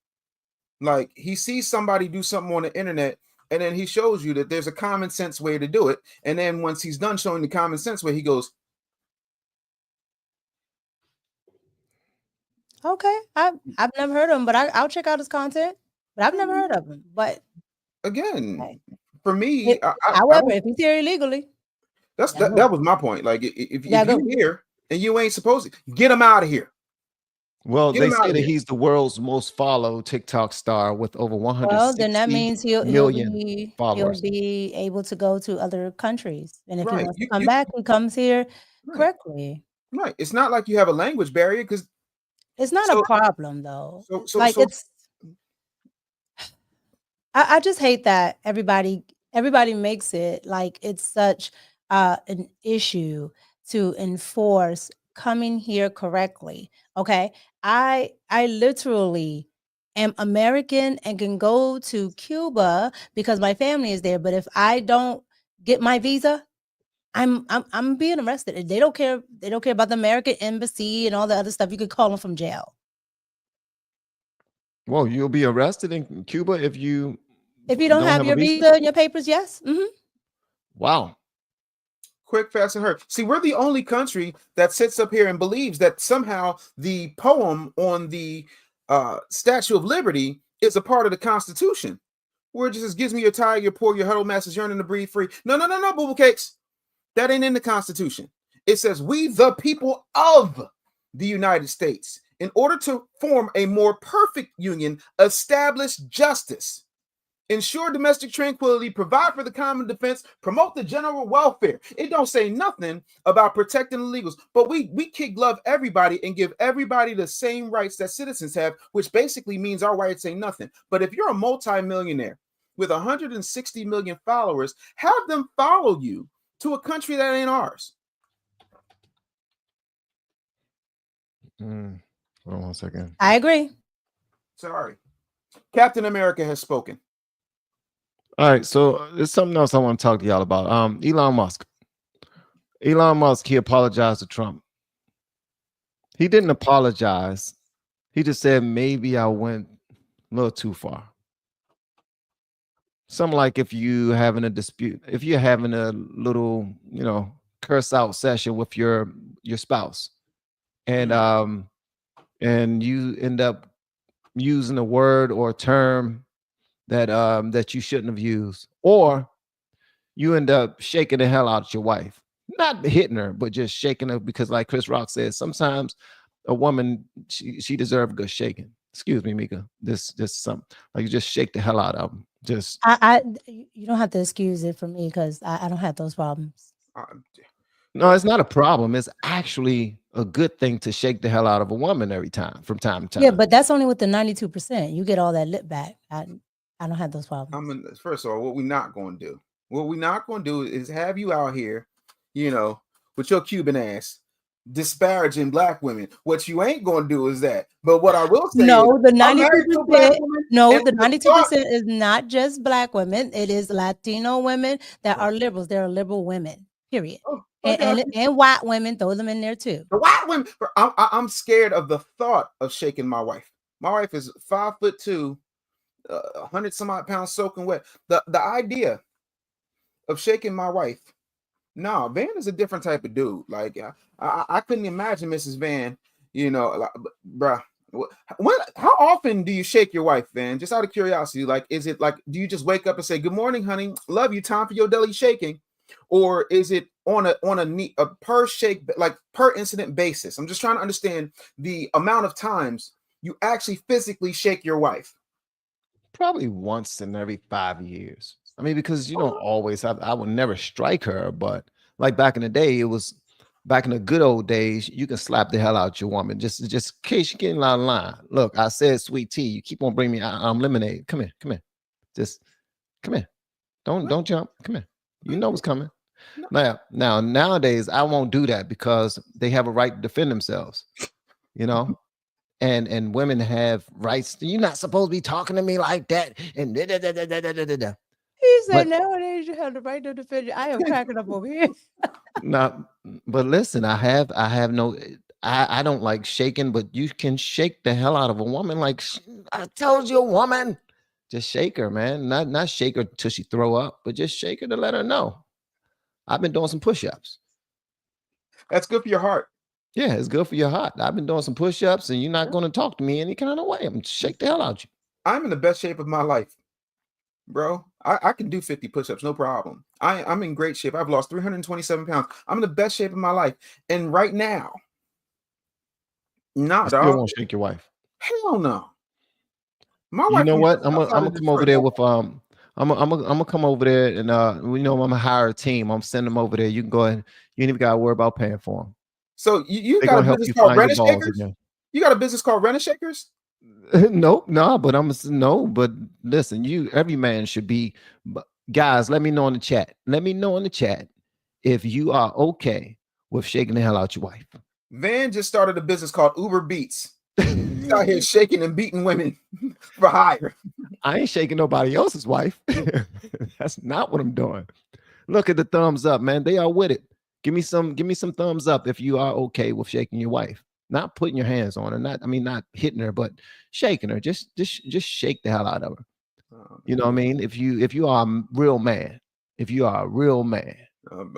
Like he sees somebody do something on the internet and then he shows you that there's a common sense way to do it. And then once he's done showing the common sense way, he goes, okay, I've never heard of him, but I'll check out his content. But I've never heard of him. But again, for me, however, if he's here illegally, that was my point. Like if you're here and you ain't supposed to, get him out of here. Well, they say that he's the world's most followed TikTok star with over 160 well, then that means he'll be able to go to other countries. And if he wants to come back, he comes here correctly. Right. It's not like you have a language barrier because it's not a problem though. I just hate that everybody makes it like it's such an issue to enforce coming here correctly. Okay. I literally am American and can go to Cuba because my family is there. But if I don't get my visa, I'm being arrested. They don't care. They don't care about the American embassy and all the other stuff. You could call them from jail. Well, you'll be arrested in Cuba if you don't have your visa and your papers. Yes. Mm-hmm. Wow. Quick, fast, and hurt. See, we're the only country that sits up here and believes that somehow the poem on the Statue of Liberty is a part of the Constitution. Where it just gives me your tiger, your poor, your huddle masses yearning to breathe free. No, boo-boo cakes. That ain't in the Constitution. It says, we the people of the United States, in order to form a more perfect union, establish justice, ensure domestic tranquility, provide for the common defense, promote the general welfare. It don't say nothing about protecting the illegals, but we kid glove everybody and give everybody the same rights that citizens have, which basically means our rights ain't nothing. But if you're a multimillionaire with 160 million followers, have them follow you to a country that ain't ours. Hold on 1 second. I agree. Sorry. Captain America has spoken. All right, so there's something else I want to talk to y'all about. Elon Musk. Elon Musk, he apologized to Trump. He didn't apologize. He just said, maybe I went a little too far. Something like if you having a dispute, if you're having a little, curse out session with your spouse, and you end up using a word or a term that you shouldn't have used, or you end up shaking the hell out of your wife, not hitting her, but just shaking her, because like Chris Rock says, sometimes a woman, she deserves a good shaking. Excuse me, Mika. This something like you just shake the hell out of them. Just you don't have to excuse it for me because I don't have those problems. No, it's not a problem. It's actually a good thing to shake the hell out of a woman from time to time. Yeah, but that's only with the 92%. You get all that lip back. I don't have those problems. First of all, what we're not going to do is have you out here, with your Cuban ass disparaging black women. What you ain't gonna do is that. But what I will say No, is, the I'm married to a black 92%. woman. No, and the the thought- 92% is not just black women. It is Latino women that are liberals. They're liberal women. Period. Oh, I got you. And white women, throw them in there too. The white women. I'm scared of the thought of shaking my wife. My wife is 5'2", 100 some odd pounds soaking wet. The idea of shaking my wife. No, Van is a different type of dude. Like I couldn't imagine Mrs. Van. You know, like, bruh. How often do you shake your wife, Van? Just out of curiosity, like, is it like, do you just wake up and say, "Good morning, honey, love you, time for your deli shaking," or is it on a per shake, like per incident basis? I'm just trying to understand the amount of times you actually physically shake your wife. Probably once in every 5 years. I mean, because you don't always have, I would never strike her, but like back in the day, it was back in the good old days, you can slap the hell out your woman just in case you're getting out of line. Look, I said sweet tea. You keep on bringing me lemonade. Come here, come here. Just come here. Don't jump. Come here. You know what's coming. Now nowadays, I won't do that because they have a right to defend themselves. You know, and women have rights. You're not supposed to be talking to me like that. And da, da, da, da, da, da, da, da. He said, But nowadays you have the right to defend you. I am cracking up over here. now, but listen, I have no. I don't like shaking, but you can shake the hell out of a woman. Like I told you, woman, just shake her, man. Not shake her till she throw up, but just shake her to let her know. I've been doing some push-ups. That's good for your heart. Yeah, it's good for your heart. I've been doing some push-ups, and you're not going to talk to me any kind of way. I'm gonna shake the hell out you. I'm in the best shape of my life, bro. I can do 50 push-ups, no problem. I'm in great shape. I've lost 327 pounds. I'm in the best shape of my life. And right now, nah, You still dog. won't shake your wife. Hell no. My You wife know lives what? I'm outside gonna of come over Detroit. there with I'm gonna come over there and I'm gonna hire a team. I'm sending them over there. You can go ahead. You ain't even gotta worry about paying for them. So you They're got a gonna help business you called find your Rent balls Shakers? again. You got a business called Rent Shakers? Nope, no, but no, but listen, every man should be guys, let me know in the chat. Let me know in the chat if you are okay with shaking the hell out your wife. Van just started a business called Uber Beats. He's out here shaking and beating women for hire. I ain't shaking nobody else's wife. That's not what I'm doing. Look at the thumbs up, man. They are with it. Give me some thumbs up if you are okay with shaking your wife. Not putting your hands on her, not hitting her, but shaking her. Just shake the hell out of her. You know what I mean? If you are a real man, if you are a real man.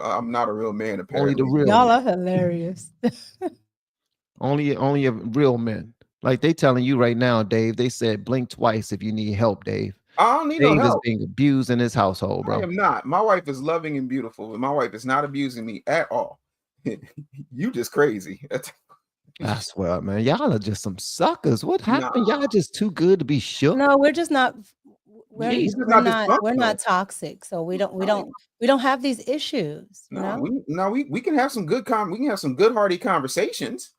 I'm not a real man, Only the apparently. real Y'all men. are hilarious. Only a real men. Like they telling you right now, Dave. They said blink twice if you need help, Dave. I don't need no Dave is help. being abused in his household, I bro. am not. My wife is loving and beautiful, but my wife is not abusing me at all. You just crazy. I swear, man. Y'all are just some suckers. What happened? Nah. Y'all just too good to be shook. No, we're just not we're Jeez. we're not dysfunctional. toxic. So we don't Right. have these issues, you know? We can have some good we can have some good hearty conversations,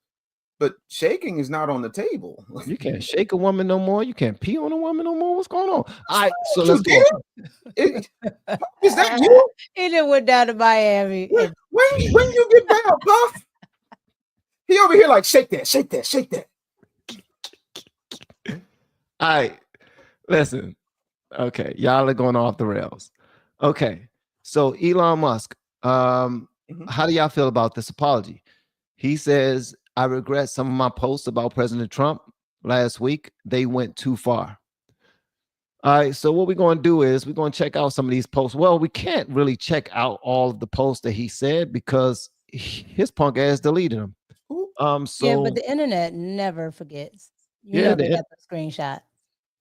but shaking is not on the table. You can't shake a woman no more. You can't pee on a woman no more. What's going on? All right, so You let's go. did? Is that you? He just went down to Miami. And When you get down, Puff? He over here like shake that, shake that, shake that. All right, listen. Okay, y'all are going off the rails. Okay, so Elon Musk, how do y'all feel about this apology? He says, I regret some of my posts about President Trump last week. They went too far. All right, so what we're going to do is we're going to check out some of these posts. Well, we can't really check out all of the posts that he said because his punk ass deleted them. So yeah, but the internet never forgets. You Yeah, never got the screenshot.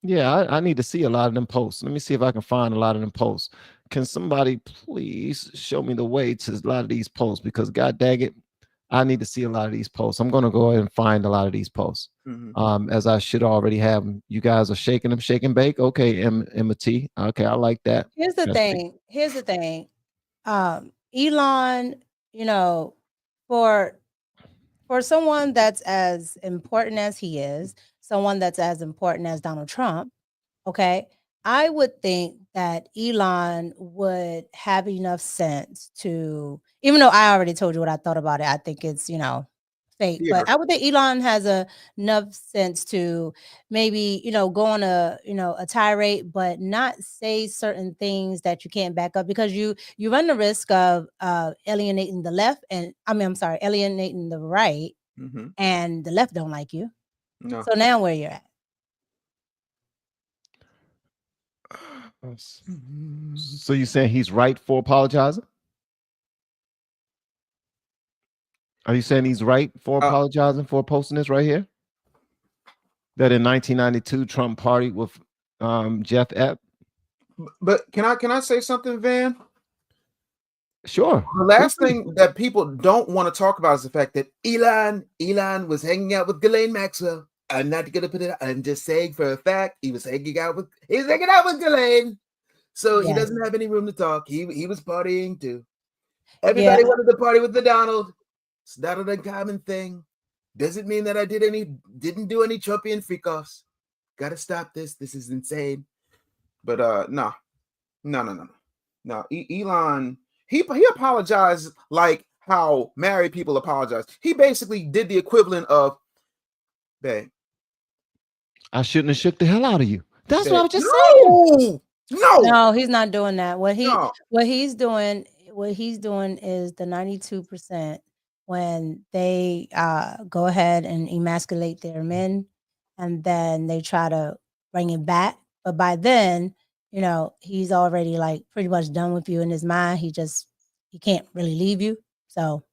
yeah, I need to see a lot of them posts. Let me see if I can find a lot of them posts. Can somebody please show me the way to a lot of these posts? Because God dang it, I need to see a lot of these posts. I'm going to go ahead and find a lot of these posts. As I should already have them. You guys are shaking them, shake and bake. Okay, Emma T. Okay, I like that. Here's the thing. Elon, you know, for someone that's as important as he is, someone that's as important as Donald Trump, okay, I would think that Elon would have enough sense to, even though I already told you what I thought about it, I think it's, fake. But I would think Elon has enough sense to maybe, go on a tirade, but not say certain things that you can't back up, because you run the risk of alienating the left, and I'm sorry, alienating the right, and the left don't like you. No. So now where you're at. So you saying he's right for apologizing? Are you saying he's right for apologizing for posting this right here? That in 1992 Trump partied with Jeff Epps? But can I say something, Van? Sure. The last thing that people don't want to talk about is the fact that Elon was hanging out with Ghislaine Maxwell. I'm not gonna put it. I'm just saying for a fact he was hanging out with Ghislaine. So he doesn't have any room to talk. He was partying too. Everybody wanted to party with the Donald. It's not an uncommon thing. Doesn't mean that I didn't do any Trumpian freak offs. Gotta stop this. This is insane. But no. Elon, he apologized like how married people apologize. He basically did the equivalent of, babe, I shouldn't have shook the hell out of you. That's babe, what I was just saying. No, he's not doing that. What he's doing is the 92% when they go ahead and emasculate their men, and then they try to bring it back. But by then, he's already like pretty much done with you in his mind. He can't really leave you. So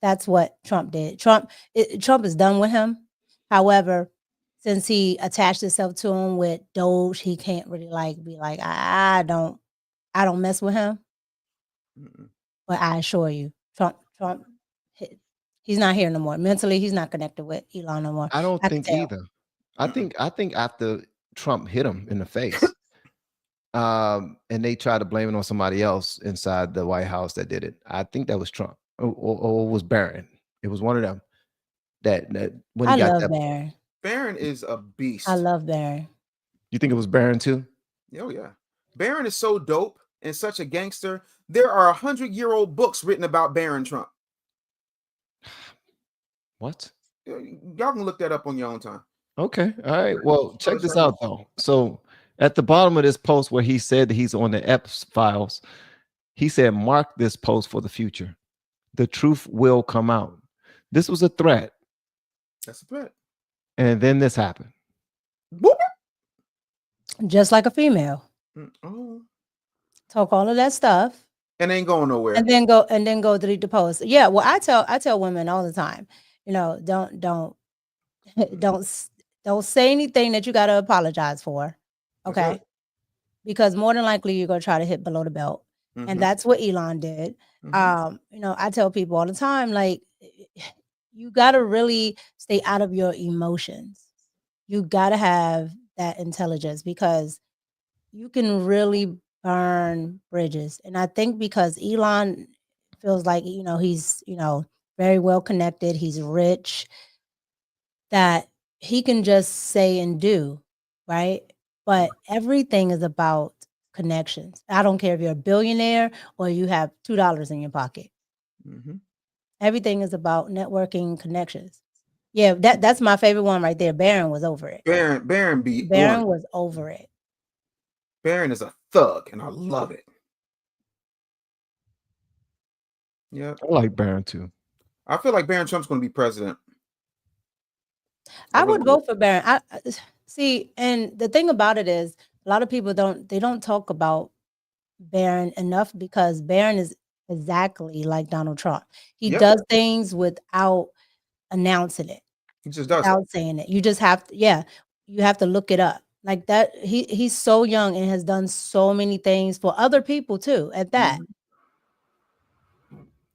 that's what Trump did. Trump is done with him. However, since he attached himself to him with Doge, he can't really be like, I don't mess with him. But I assure you, Trump, he's not here no more. Mentally, he's not connected with Elon no more. I don't think either. I think after Trump hit him in the face, and they tried to blame it on somebody else inside the White House that did it. I think that was Trump or was Barron. It was one of them. That when he got that. Barron. Barron is a beast. I love Barron. You think it was Barron too? Oh yeah, Barron is so dope and such a gangster. There are 100-year-old books written about Barron Trump. What? Y'all can look that up on your own time. Okay. All right. Well, check this out though. So at the bottom of this post where he said that he's on the Epps files, he said, mark this post for the future. The truth will come out. This was a threat. That's a threat. And then this happened. Just like a female. Talk all of that stuff. And ain't going nowhere. And then go delete the post. Yeah, well, I tell women all the time, don't say anything that you got to apologize for. Okay? Because more than likely you're going to try to hit below the belt. And that's what Elon did. I tell people all the time, like, you got to really stay out of your emotions. You got to have that intelligence, because you can really burn bridges. And I think because Elon feels like, he's, very well connected, he's rich, that he can just say and do, right? But everything is about connections. I don't care if you're a billionaire or you have $2 in your pocket. Everything is about networking connections. Yeah, that's my favorite one right there. Barron was over it. Barron was over it. Barron is a thug, and I love it. Yeah, I like Barron too. I feel like Barron Trump's going to be president. I would vote for Barron. I see, and the thing about it is, a lot of people don't talk about Barron enough, because Barron is exactly like Donald Trump. He does things without announcing it. He just does without saying it. You just have to, you have to look it up. Like that, he's so young and has done so many things for other people too. At that.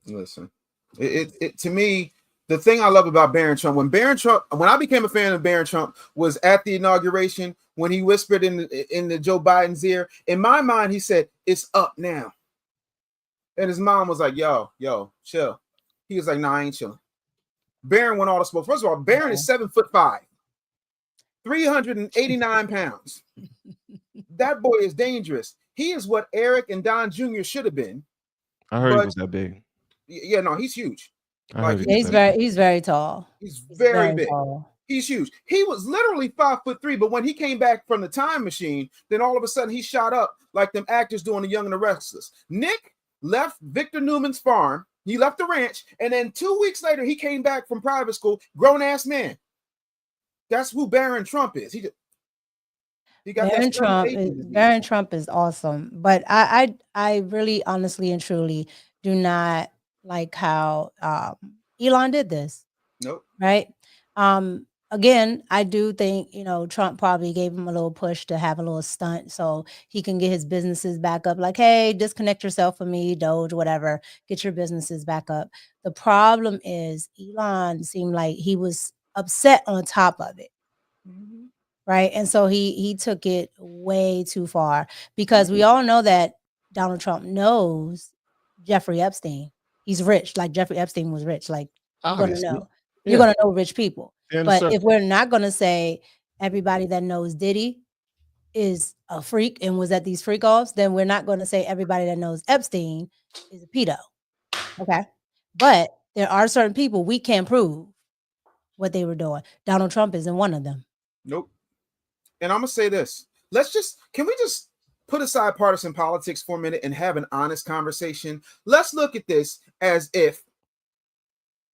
Listen, it to me, the thing I love about Barron Trump, when I became a fan of Barron Trump, was at the inauguration when he whispered in the Joe Biden's ear. In my mind, he said, "It's up now," and his mom was like, "Yo, chill." He was like, "Nah, I ain't chilling." Barron went all the smoke. First of all, Barron is 7'5", 389 pounds. That boy is dangerous. He is what Eric and Don Jr. should have been. I heard he was that big. Yeah, no, he's huge. I Like heard he's very tall. He's very big. Tall. He's huge. He was literally 5'3", but when he came back from the time machine, then all of a sudden he shot up like them actors doing The Young and the Restless. Nick left Victor Newman's farm. He left the ranch, and then 2 weeks later he came back from private school, grown ass man. That's who Barron Trump is. He got Barron Trump is awesome, but I really honestly and truly do not like how Elon did this. Nope. Right. Again, I do think, Trump probably gave him a little push to have a little stunt so he can get his businesses back up. Like, hey, disconnect yourself from me, Doge, whatever. Get your businesses back up. The problem is Elon seemed like he was upset on top of it. Mm-hmm. Right. And so he took it way too far because we all know that Donald Trump knows Jeffrey Epstein. He's rich. Like Jeffrey Epstein was rich. Like you're going to know. Yeah. You're going to know rich people. But if we're not going to say everybody that knows Diddy is a freak and was at these freak offs, then we're not going to say everybody that knows Epstein is a pedo. Okay. But there are certain people we can't prove what they were doing. Donald Trump isn't one of them. Nope. And I'm going to say this. Can we just put aside partisan politics for a minute and have an honest conversation? Let's look at this as if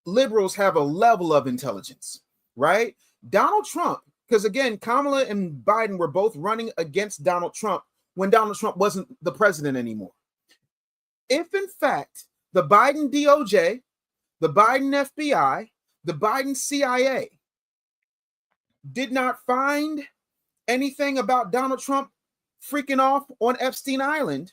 liberals have a level of intelligence, right? Donald Trump, because again, Kamala and Biden were both running against Donald Trump when Donald Trump wasn't the president anymore. If in fact the Biden DOJ, the Biden FBI, the Biden CIA did not find anything about Donald Trump freaking off on Epstein Island,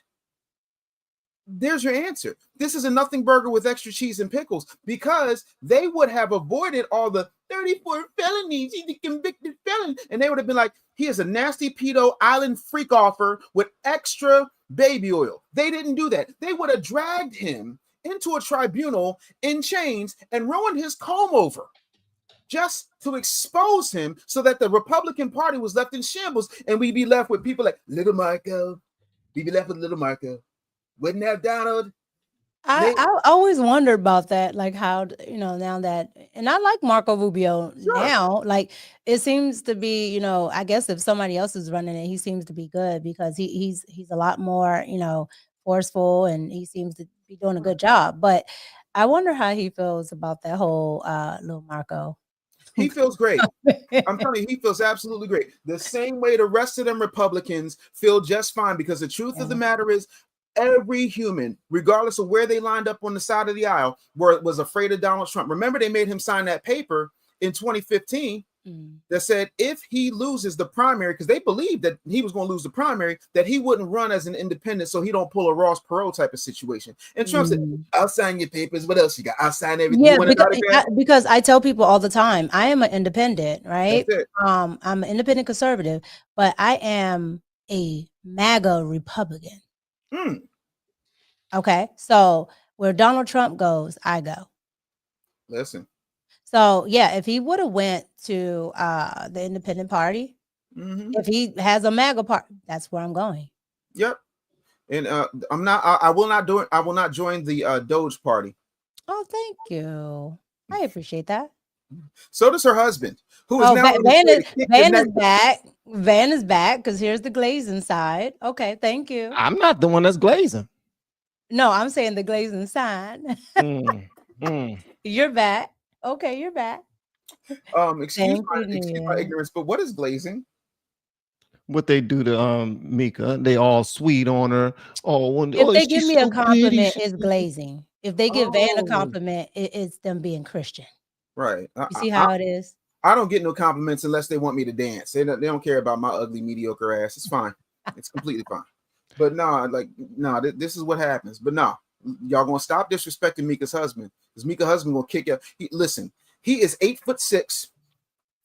there's your answer. This is a nothing burger with extra cheese and pickles because they would have avoided all the 34 felonies. He's a convicted felon. And they would have been like, he is a nasty pedo island freak offer with extra baby oil. They didn't do that. They would have dragged him into a tribunal in chains and ruined his comb over just to expose him so that the Republican Party was left in shambles and we'd be left with people like Little Marco. We'd be left with Little Marco. Wouldn't have Donald. I always wonder about that, like how, now that, and I like Marco Rubio now, like it seems to be, I guess if somebody else is running it, he seems to be good because he's a lot more, forceful and he seems to be doing a good job. But I wonder how he feels about that whole little Marco. He feels great. I'm telling you, he feels absolutely great. The same way the rest of them Republicans feel just fine because the truth of the matter is, every human, regardless of where they lined up on the side of the aisle, was afraid of Donald Trump. Remember, they made him sign that paper in 2015 that said if he loses the primary, because they believed that he was going to lose the primary, that he wouldn't run as an independent so he don't pull a Ross Perot type of situation. And Trump said, I'll sign your papers. What else you got? I'll sign everything. Yeah, because I tell people all the time, I am an independent, right? I'm an independent conservative, but I am a MAGA Republican. Okay, so where Donald Trump goes, I go. Listen. So yeah, if he would have went to the Independent Party, if he has a MAGA party, that's where I'm going. Yep. And I will not join the Doge party. Oh, thank you. I appreciate that. So does her husband, who is now Van is back. Van is back because here's the glazing side. Okay, thank you. I'm not the one that's glazing. No, I'm saying the glazing side. You're back. Okay, you're back. Excuse my ignorance, but what is glazing? What they do to Mika, they all sweet on her. If they give me a compliment, it's glazing. If they give Van a compliment, it's them being Christian. Right. You see how it is? I don't get no compliments unless they want me to dance. They don't care about my ugly, mediocre ass. It's fine. It's completely fine. But this is what happens. But y'all gonna stop disrespecting Mika's husband because Mika's husband gonna kick you. Listen, he is 8'6",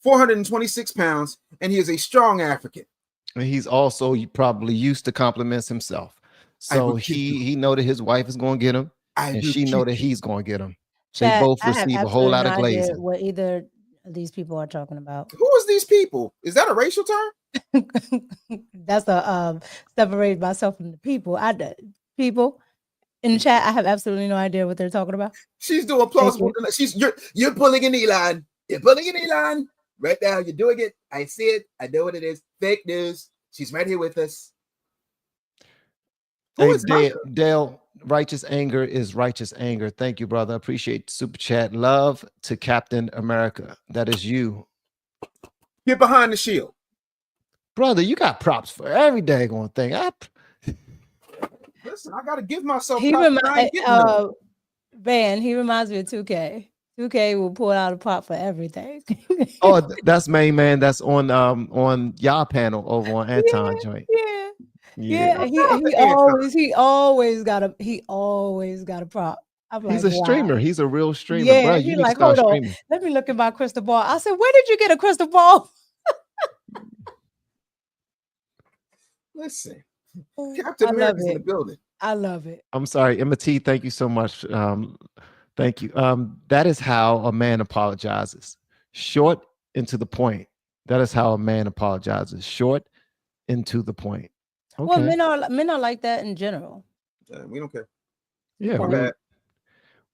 426 pounds, and he is a strong African. And he's also probably used to compliments himself. So he know that his wife is gonna get him, and she know that he's gonna get him. They both receive a whole lot of glazing. What either of these people are talking about? Who is these people? Is that a racial term? That's a separate myself from the people. People in the chat, I have absolutely no idea what they're talking about. She's doing plausible. You're pulling an Elon. You're pulling an Elon right now. You're doing it. I see it. I know what it is. Fake news. She's right here with us. Who is Dale, righteous anger is righteous anger. Thank you, brother. Appreciate the super chat. Love to Captain America. That is you. Get behind the shield. Brother, you got props for every daggone thing. Listen, I gotta give myself He props. Van, he reminds me of 2K. 2K will pull out a prop for everything. Oh, that's main man. That's on y'all panel over on Anton joint. Yeah. He always got a prop. I'm like, he's a streamer. He's a real streamer. Yeah, bro. he's like, hold on. Let me look at my crystal ball. I said, where did you get a crystal ball? Listen, Captain America's in the building. I love it. I'm sorry, Emma T. Thank you so much. Thank you. That is how a man apologizes. Short and to the point. That is how a man apologizes. Short and to the point. Okay. Well, men are like that in general. We don't care. Yeah,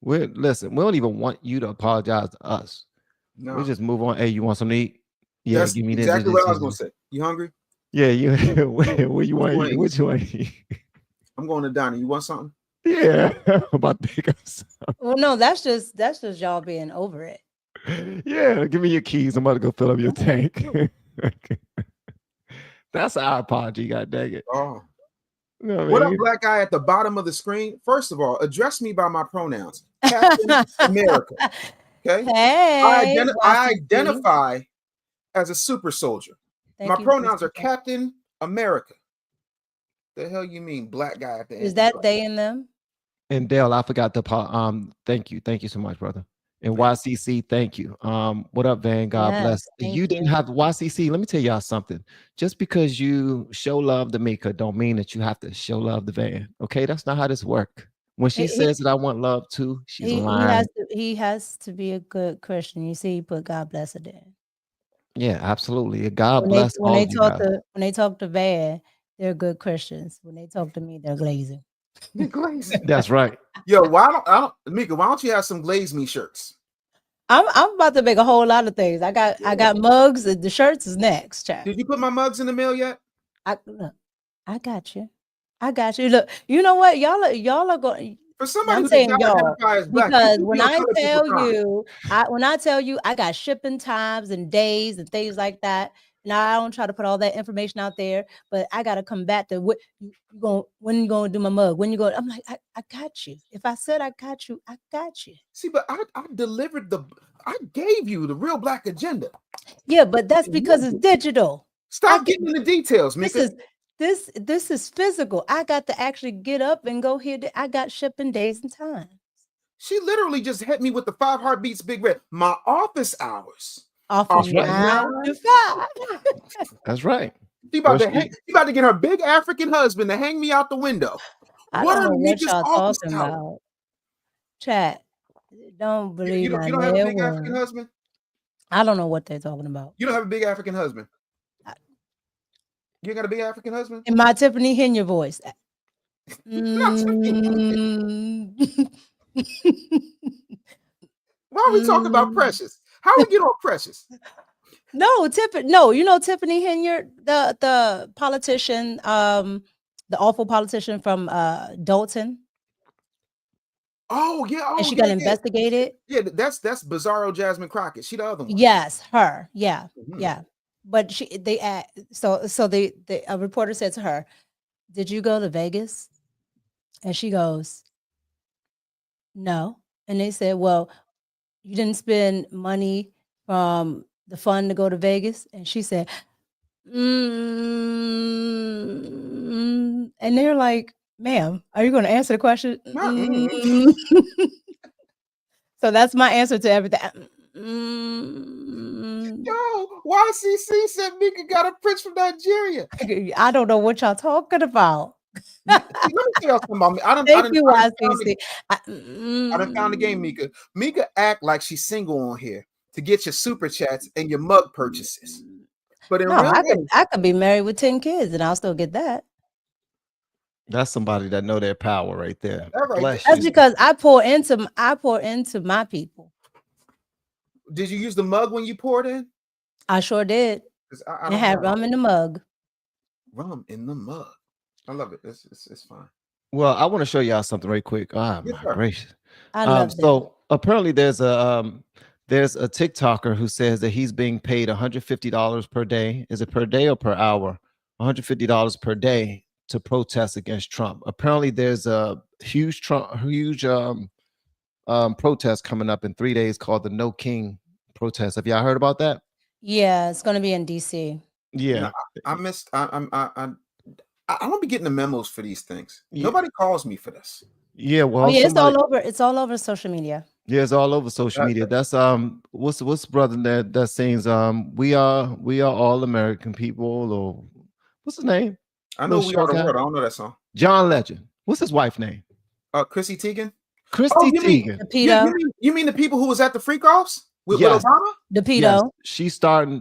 listen. We don't even want you to apologize to us. No. We just move on. Hey, you want something to eat? Yeah, that's give me exactly what I was gonna say. You hungry? Yeah, you. Where you want to eat? What you want to eat? I'm going to diner. You want something? Yeah, I'm about to pick up something. Well, no, that's just y'all being over it. Yeah, give me your keys. I'm about to go fill up your tank. That's our apology. God dang it. Oh. What up, black guy at the bottom of the screen? First of all, address me by my pronouns. Captain America. Okay. Hey, I identify as a super soldier. My pronouns are Captain America. The hell you mean, black guy at the end? Is that they and them? And Dale, I forgot to thank you so much, brother. And YCC, thank you. What up, Van? God bless. You didn't have YCC. Let me tell y'all something. Just because you show love to Mika, don't mean that you have to show love to Van. Okay, that's not how this works. When she says that I want love too, she's lying. He has to be a good Christian. You see, he put God bless it in. Yeah, absolutely. God bless all of you guys. When they talk to Van, they're good Christians. When they talk to me, they're glazing. That's right. Yo, Mika, why don't you have some glaze me shirts? I'm about to make a whole lot of things. I got mugs. The shirts is next. Chat. Did you put my mugs in the mail yet? I got you. Look, you know what? Y'all are going. For somebody who does not identify as black, because when I tell you, I got shipping times and days and things like that. Now I don't try to put all that information out there, but I gotta combat the when you gonna do my mug? When you going? I'm like, I got you. If I said I got you, I got you. See, but I delivered I gave you the real black agenda. Yeah, but that's because it's digital. Stop getting in the details, Mika. This is physical. I got to actually get up and go here. I got shipping days and time. She literally just hit me with the 5 heartbeats, Big Red. My office hours. Off 9 to 5. That's right. She about to get her big African husband to hang me out the window. What are Mika's office hours? Chat. Don't believe you don't have a big African husband? I don't know what they're talking about. You don't have a big African husband? You got a big African husband? In my Tiffany Henya voice. Why are we talking about Precious? How we get on Precious? No, you know Tiffany Henya, the politician, the awful politician from Dalton. Oh yeah, and she got investigated. Yeah, that's Bizarro Jasmine Crockett. She the other one. Yes, her. Yeah, yeah. But a reporter said to her, "Did you go to Vegas?" And she goes, "No." And they said, "Well, you didn't spend money from the fund to go to Vegas?" And she said, And they're like, "Ma'am, are you going to answer the question?" So that's my answer to everything. Yo, YCC said Mika got a prince from Nigeria. I don't know what y'all talking about. Let me tell y'all something about me. I done found the game, Mika. Mika act like she's single on here to get your super chats and your mug purchases. But in No, real life, I could be married with 10 kids and I'll still get that. That's somebody that know their power right there. That right Bless there. That's you. because I pour into my people. Did you use the mug when you poured in? I sure did. 'Cause I And don't had have rum in the mug. rum in the mug. I love it. It's fine. Well, I want to show y'all something right quick. Ah, Yes, my sir. gracious. I love this. So apparently there's a TikToker who says that he's being paid $150 per day. Is it per day or per hour? $150 per day to protest against Trump. Apparently there's a huge protest coming up in 3 days called the No King protest. Have y'all heard about that? Yeah, it's gonna be in DC. You Yeah. know, I missed. I don't be getting the memos for these things. Yeah. Nobody calls me for this. Yeah, Oh well, yeah, somebody, it's all over social media. yeah, it's all over social media. That's what's the brother that sings we are all American people, or what's his name? I know Little We Are short the guy. World. I don't know that song. John Legend. What's his wife name? Chrissy Teigen. Christy you Teigen. you mean the people who was at the freak offs with Yes. Obama? Yes,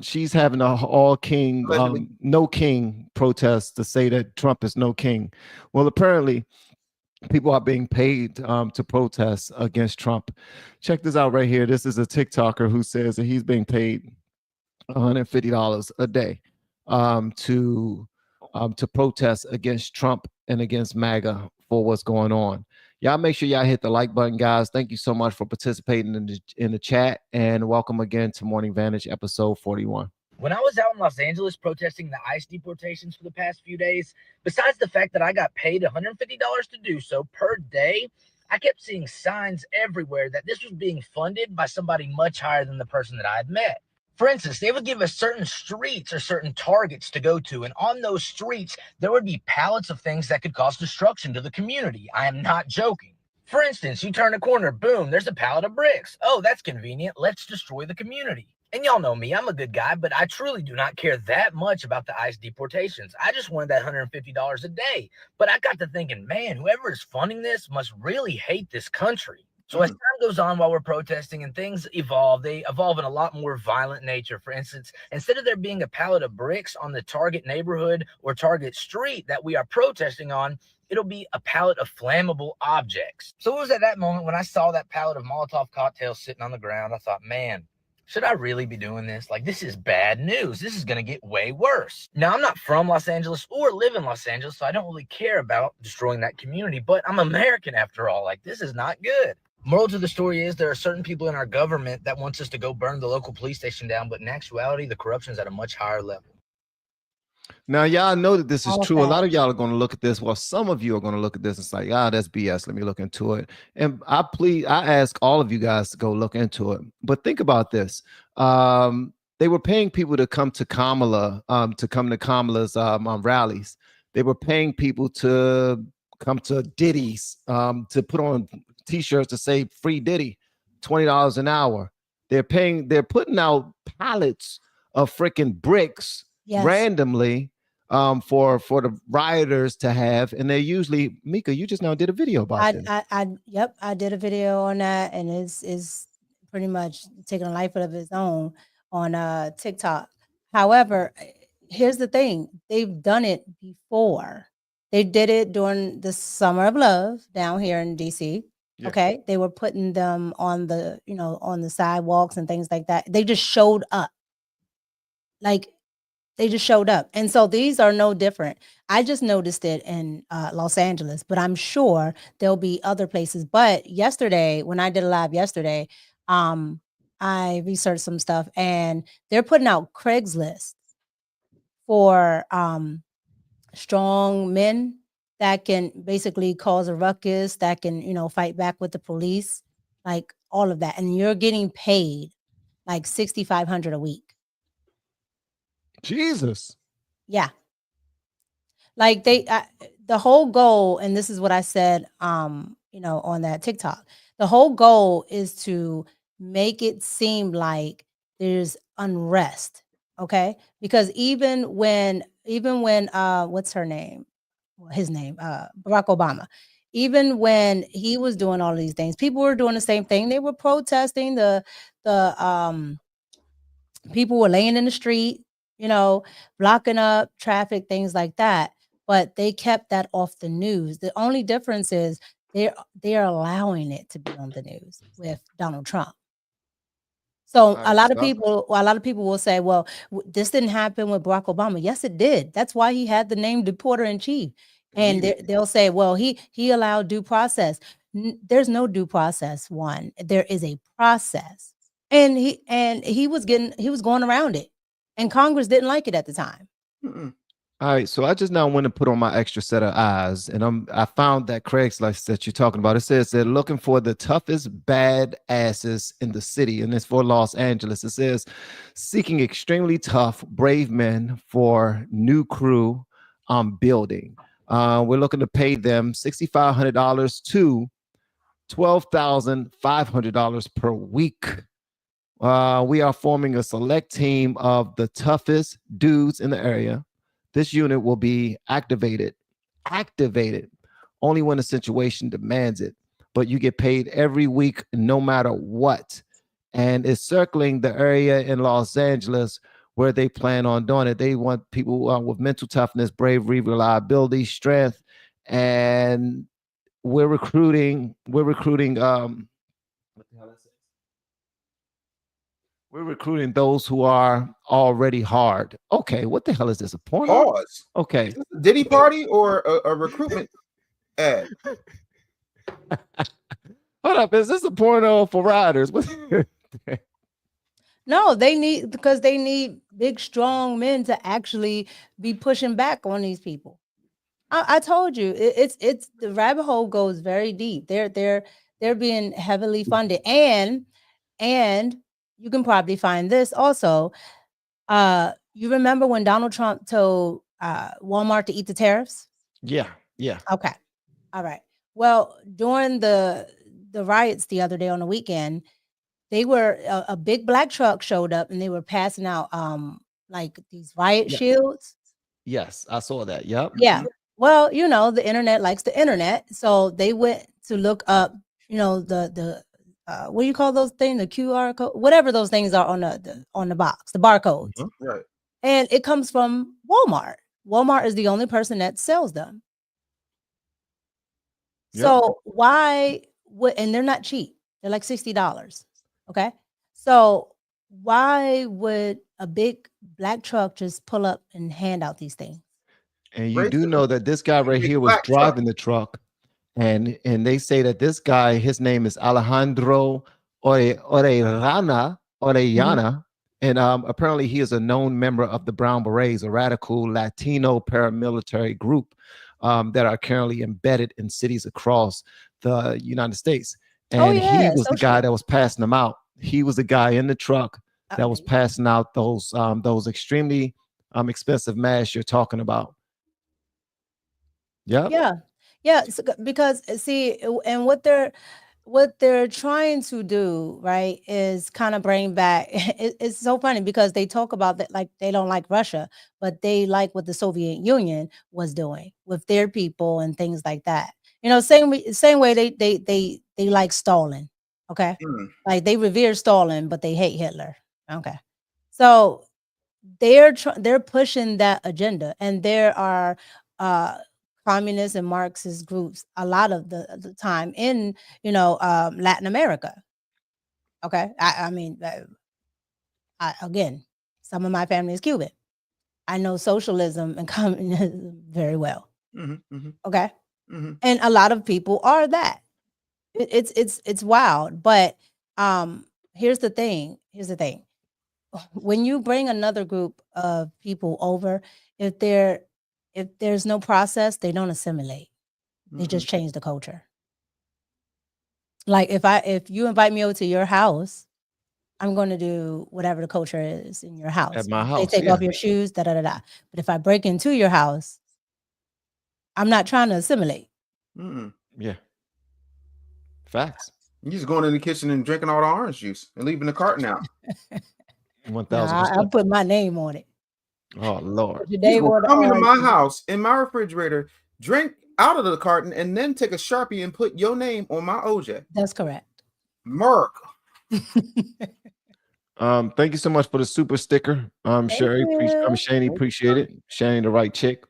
she's having a all king, Allegedly. no king protest to say that Trump is no king. Well, apparently people are being paid to protest against Trump. Check this out right here. This is a TikToker who says that he's being paid $150 a day to protest against Trump and against MAGA for what's going on. Y'all make sure y'all hit the like button, guys. Thank you so much for participating in the chat, and welcome again to Morning Vantage episode 41. When I was out in Los Angeles protesting the ICE deportations for the past few days, besides the fact that I got paid $150 to do so per day, I kept seeing signs everywhere that this was being funded by somebody much higher than the person that I had met. For instance, they would give us certain streets or certain targets to go to, and on those streets, there would be pallets of things that could cause destruction to the community. I am not joking. For instance, you turn a corner, boom, there's a pallet of bricks. Oh, that's convenient. Let's destroy the community. And y'all know me, I'm a good guy, but I truly do not care that much about the ICE deportations. I just wanted that $150 a day. But I got to thinking, man, whoever is funding this must really hate this country. So as time goes on while we're protesting and things evolve, they evolve in a lot more violent nature. For instance, instead of there being a pallet of bricks on the target neighborhood or target street that we are protesting on, it'll be a pallet of flammable objects. So it was at that moment when I saw that pallet of Molotov cocktails sitting on the ground, I thought, man, should I really be doing this? Like, this is bad news. This is going to get way worse. Now, I'm not from Los Angeles or live in Los Angeles, so I don't really care about destroying that community, but I'm American after all. Like, this is not good. Moral to the story is there are certain people in our government that wants us to go burn the local police station down, but in actuality, the corruption is at a much higher level. Now, y'all know that this is All true. A lot facts. of y'all are going to look at this. Well, some of you are going to look at this and say, that's BS. Let me look into it. And I ask all of you guys to go look into it. But think about this. They were paying people to come to Kamala's rallies. They were paying people to come to Diddy's, to put on t-shirts to say free Diddy, $20 an hour. They're putting out pallets of freaking bricks randomly for the rioters to have, and they're usually, Mika, you just now did a video about this. I did a video on that, and it's pretty much taking a life of its own on TikTok. However, here's the thing: they've done it before. They did it during the Summer of Love down here in DC. Yeah. Okay, they were putting them on the sidewalks and things like that. They just showed up. They just showed up. And so these are no different. I just noticed it in Los Angeles, but I'm sure there'll be other places. But yesterday, when I did a live yesterday, I researched some stuff, and they're putting out Craigslist for strong men that can basically cause a ruckus, that can, fight back with the police, like all of that. And you're getting paid like $6,500 a week. Jesus. Yeah. Like the whole goal, and this is what I said, on that TikTok, the whole goal is to make it seem like there's unrest. Okay. Because even when what's her name? His name, Barack Obama, even when he was doing all of these things, people were doing the same thing. They were protesting. The people were laying in the street, blocking up traffic, things like that. But they kept that off the news. The only difference is they're allowing it to be on the news with Donald Trump. So All a right, lot of so people will say, well, this didn't happen with Barack Obama. Yes, it did. That's why he had the name deporter in chief. And they'll say, well, he allowed due process. There's no due process. One, there is a process, and he was going around it, and Congress didn't like it at the time. All right, so I just now want to put on my extra set of eyes, and I found that Craigslist that you're talking about. It says they're looking for the toughest bad asses in the city, and it's for Los Angeles. It says seeking extremely tough, brave men for new crew building. We're looking to pay them $6,500 to $12,500 per week. We are forming a select team of the toughest dudes in the area. This unit will be activated only when the situation demands it. But you get paid every week, no matter what. And it's circling the area in Los Angeles where they plan on doing it. They want people with mental toughness, bravery, reliability, strength, and we're recruiting. What the hell is it? We're recruiting those who are already hard. Okay, what the hell is this? A porno? Pause. Okay. Is this a Diddy party or a recruitment ad? Hold up, is this a porno for riders? No, because they need big, strong men to actually be pushing back on these people. I told you, it's the rabbit hole goes very deep. They're being heavily funded, and you can probably find this also. You remember when Donald Trump told Walmart to eat the tariffs? Yeah. Okay. All right. Well, during the riots the other day on the weekend, they were a big black truck showed up and they were passing out like these riot shields. Yes, I saw that. Yep. Yeah. Well, the internet likes the internet, so they went to look up, the what do you call those things? The QR code, whatever those things are on the box, the barcodes. Right. And it comes from Walmart. Walmart is the only person that sells them. Yep. So why would, and they're not cheap. They're like $60. Okay. So why would a big black truck just pull up and hand out these things? And you do know that this guy right here was driving the truck, and they say that this guy, his name is Alejandro Orellana, and apparently he is a known member of the Brown Berets, a radical Latino paramilitary group that are currently embedded in cities across the United States. And he was the guy that was passing them out. He was the guy in the truck that was passing out those extremely expensive masks you're talking about. Yeah. So, because see, and what they're trying to do, right, is kind of bring back. It's so funny because they talk about that like they don't like Russia, but they like what the Soviet Union was doing with their people and things like that. Same way they like Stalin. Okay, like they revere Stalin, but they hate Hitler. Okay, so they're pushing that agenda, and there are communist and Marxist groups a lot of the time in Latin America. Okay, I mean, again, some of my family is Cuban. I know socialism and communism very well. Okay, and a lot of people are that. It's wild, but here's the thing. When you bring another group of people over, if there's no process, they don't assimilate. They just change the culture. Like if you invite me over to your house, I'm going to do whatever the culture is in your house. At my They house, take off your shoes, da da da da. But if I break into your house, I'm not trying to assimilate. Yeah. Facts. You just going in the kitchen and drinking all the orange juice and leaving the carton out. 1,000%. I put my name on it. Oh Lord! You will come into my house in my refrigerator, drink out of the carton, and then take a Sharpie and put your name on my OJ. That's correct. Merc. Thank you so much for the super sticker. Thank you. Shani, appreciate it. Shani, the right chick.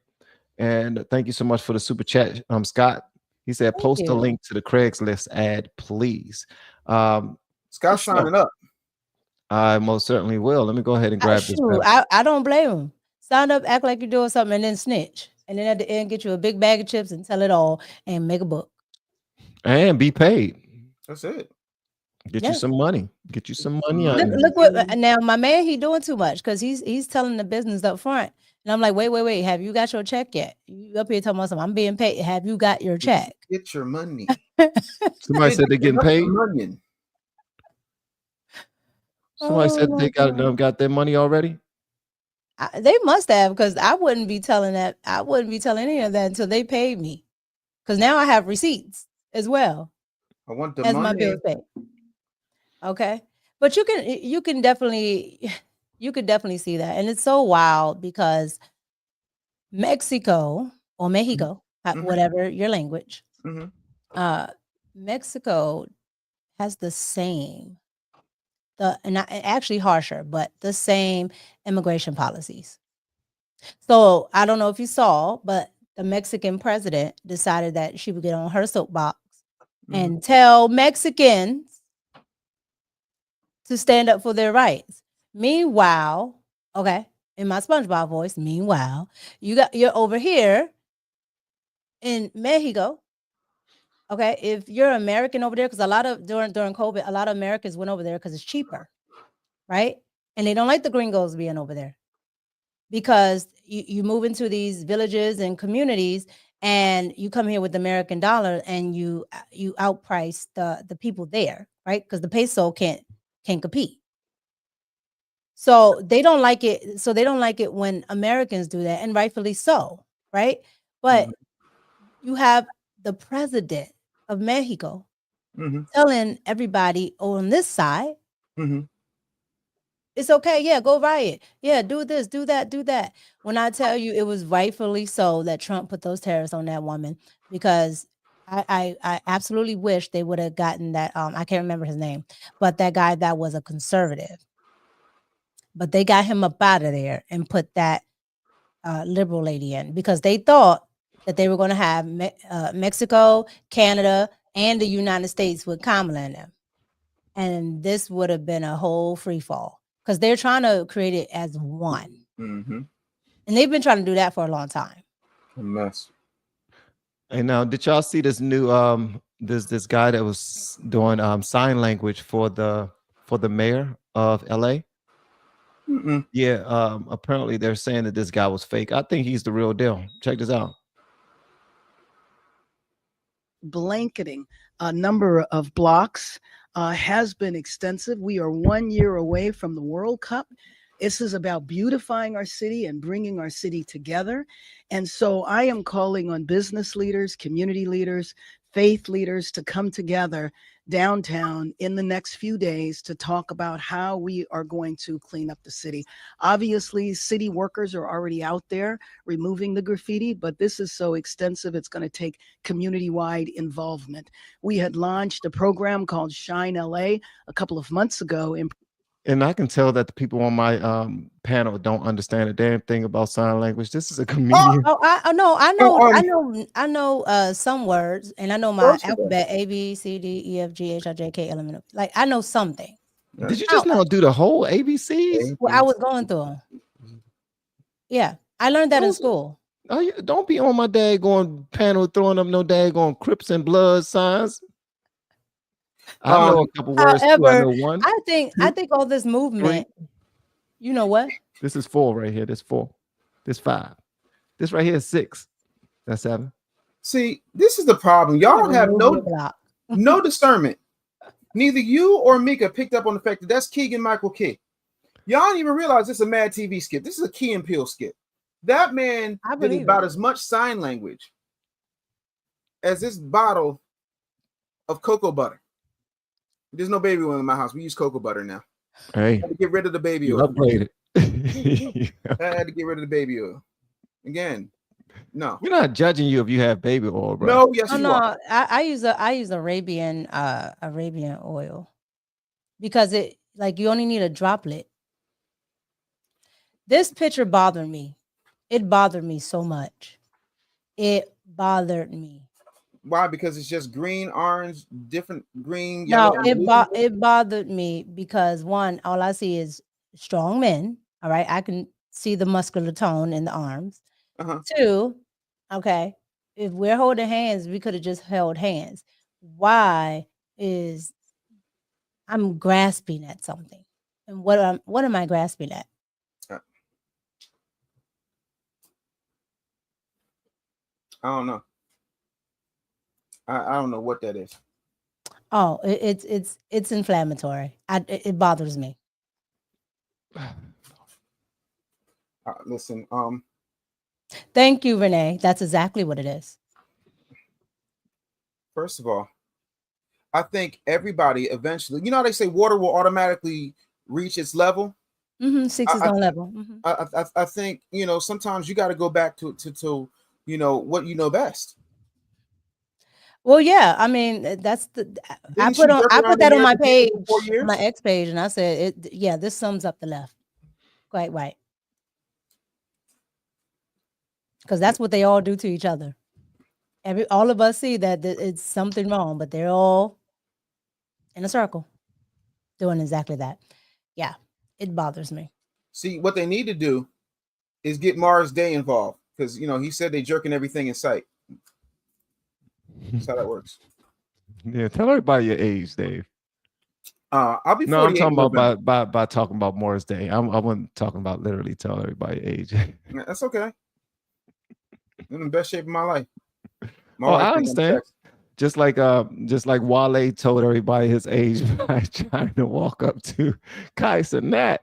And thank you so much for the super chat. Scott, he said, Thank post a you. link to the Craigslist ad, please. Scott's signing up. I most certainly will. Let me go ahead and grab this. Shoot, I don't blame him. Sign up, act like you're doing something, and then snitch. And then at the end, get you a big bag of chips and tell it all and make a book. And be paid. That's it. Get you some money. Get you some money. Look what now my man, he doing too much because he's telling the business up front. And I'm like, wait. Have you got your check yet? You up here talking about something. I'm being paid. Have you got your check? Get your money. Somebody said they're getting paid. Somebody said they got their money already. They must have, because I wouldn't be telling that. I wouldn't be telling any of that until they paid me. Because now I have receipts as well. I want the as money. my bills paid. Okay, but you can definitely see that, and it's so wild because Mexico or Mexico, whatever your language, Mexico has the same, actually harsher, but the same immigration policies. So I don't know if you saw, but the Mexican president decided that she would get on her soapbox and tell Mexicans to stand up for their rights. Meanwhile, okay, in my SpongeBob voice, meanwhile, you're over here in Mexico. Okay, if you're American over there, because a lot of during COVID, a lot of Americans went over there because it's cheaper, right? And they don't like the gringos being over there because you move into these villages and communities and you come here with the American dollar and you outprice the people there, right? Because the peso can't compete. So they don't like it. So they don't like it when Americans do that, and rightfully so, right? But you have the president of Mexico telling everybody on this side, it's okay. Yeah, go riot. Yeah, do this, do that, do that. When I tell you, it was rightfully so that Trump put those tariffs on that woman, because I absolutely wish they would have gotten that. I can't remember his name, but that guy that was a conservative. But they got him up out of there and put that liberal lady in, because they thought that they were going to have Mexico, Canada, and the United States with Kamala in them. And this would have been a whole free fall, because they're trying to create it as one. And they've been trying to do that for a long time. A mess. And now, did y'all see this new this guy that was doing sign language for the mayor of LA? Yeah, apparently they're saying that this guy was fake. I think he's the real deal. Check this out. Blanketing a number of blocks has been extensive. We are 1 year away from the World Cup. This is about beautifying our city and bringing our city together. And so I am calling on business leaders, community leaders, faith leaders to come together downtown in the next few days to talk about how we are going to clean up the city. Obviously, city workers are already out there removing the graffiti, but this is so extensive, it's going to take community-wide involvement. We had launched a program called Shine LA a couple of months ago. And I can tell that the people on my panel don't understand a damn thing about sign language. This is a comedian. I know some words, and I know my alphabet: A, B, C, D, E, F, G, H, I, J, K, L, M, N, O. Like, I know something. Did you just now do the whole ABCs? Well, I was going through them. Yeah, I learned that in school. Oh, don't be on my daggone panel throwing up no daggone Crips and Blood signs. I know a couple words too. I know one. I think all this movement. 3. You know what? This is 4 right here. This 4. This 5. This right here is 6. That's 7. See, this is the problem. Y'all have no discernment. Neither you or Mika picked up on the fact that that's Keegan Michael Key. Y'all don't even realize this is a Mad TV skit. This is a Key and Peele skit. That man did about as much sign language as this bottle of cocoa butter. There's no baby oil in my house. We use cocoa butter now. Hey, I had to get rid of the baby oil. Upgraded. I had to get rid of the baby oil. Again, no. We're not judging you if you have baby oil, bro. No, yes, you are. I use Arabian oil, because it Like you only need a droplet. This picture bothered me. It bothered me so much. It bothered me. Why? Because it's just green, orange, different green, No, yellow, and blue. it bothered me because one, all I see is strong men. All right, I can see the muscular tone in the arms. Uh-huh. Two, okay, if we're holding hands, we could have just held hands. Why is I'm grasping at something, and what am I grasping at? I don't know. I don't know what that is. Oh, it's inflammatory. It bothers me. Listen, Thank you, Renee. That's exactly what it is. First of all, I think everybody eventually, you know how they say water will automatically reach its level? Seeks its own level. I think, you know, sometimes you got to go back to you know, what you know best. Well, yeah, I mean, that's I put that on my page, on my X page, and I said, yeah, this sums up the left. Quite right. Because that's what they all do to each other. All of us see that it's something wrong, but they're all in a circle doing exactly that. Yeah, it bothers me. See, what they need to do is get Mars Day involved, because, you know, he said they jerking everything in sight. That's how that works. Yeah, tell everybody your age, Dave. I'll be 48. No, I'm talking about by talking about Morris Day. I wasn't talking about literally tell everybody your age. That's okay. I'm in the best shape of my life. I understand. Just like Wale told everybody his age by trying to walk up to Kai Cenat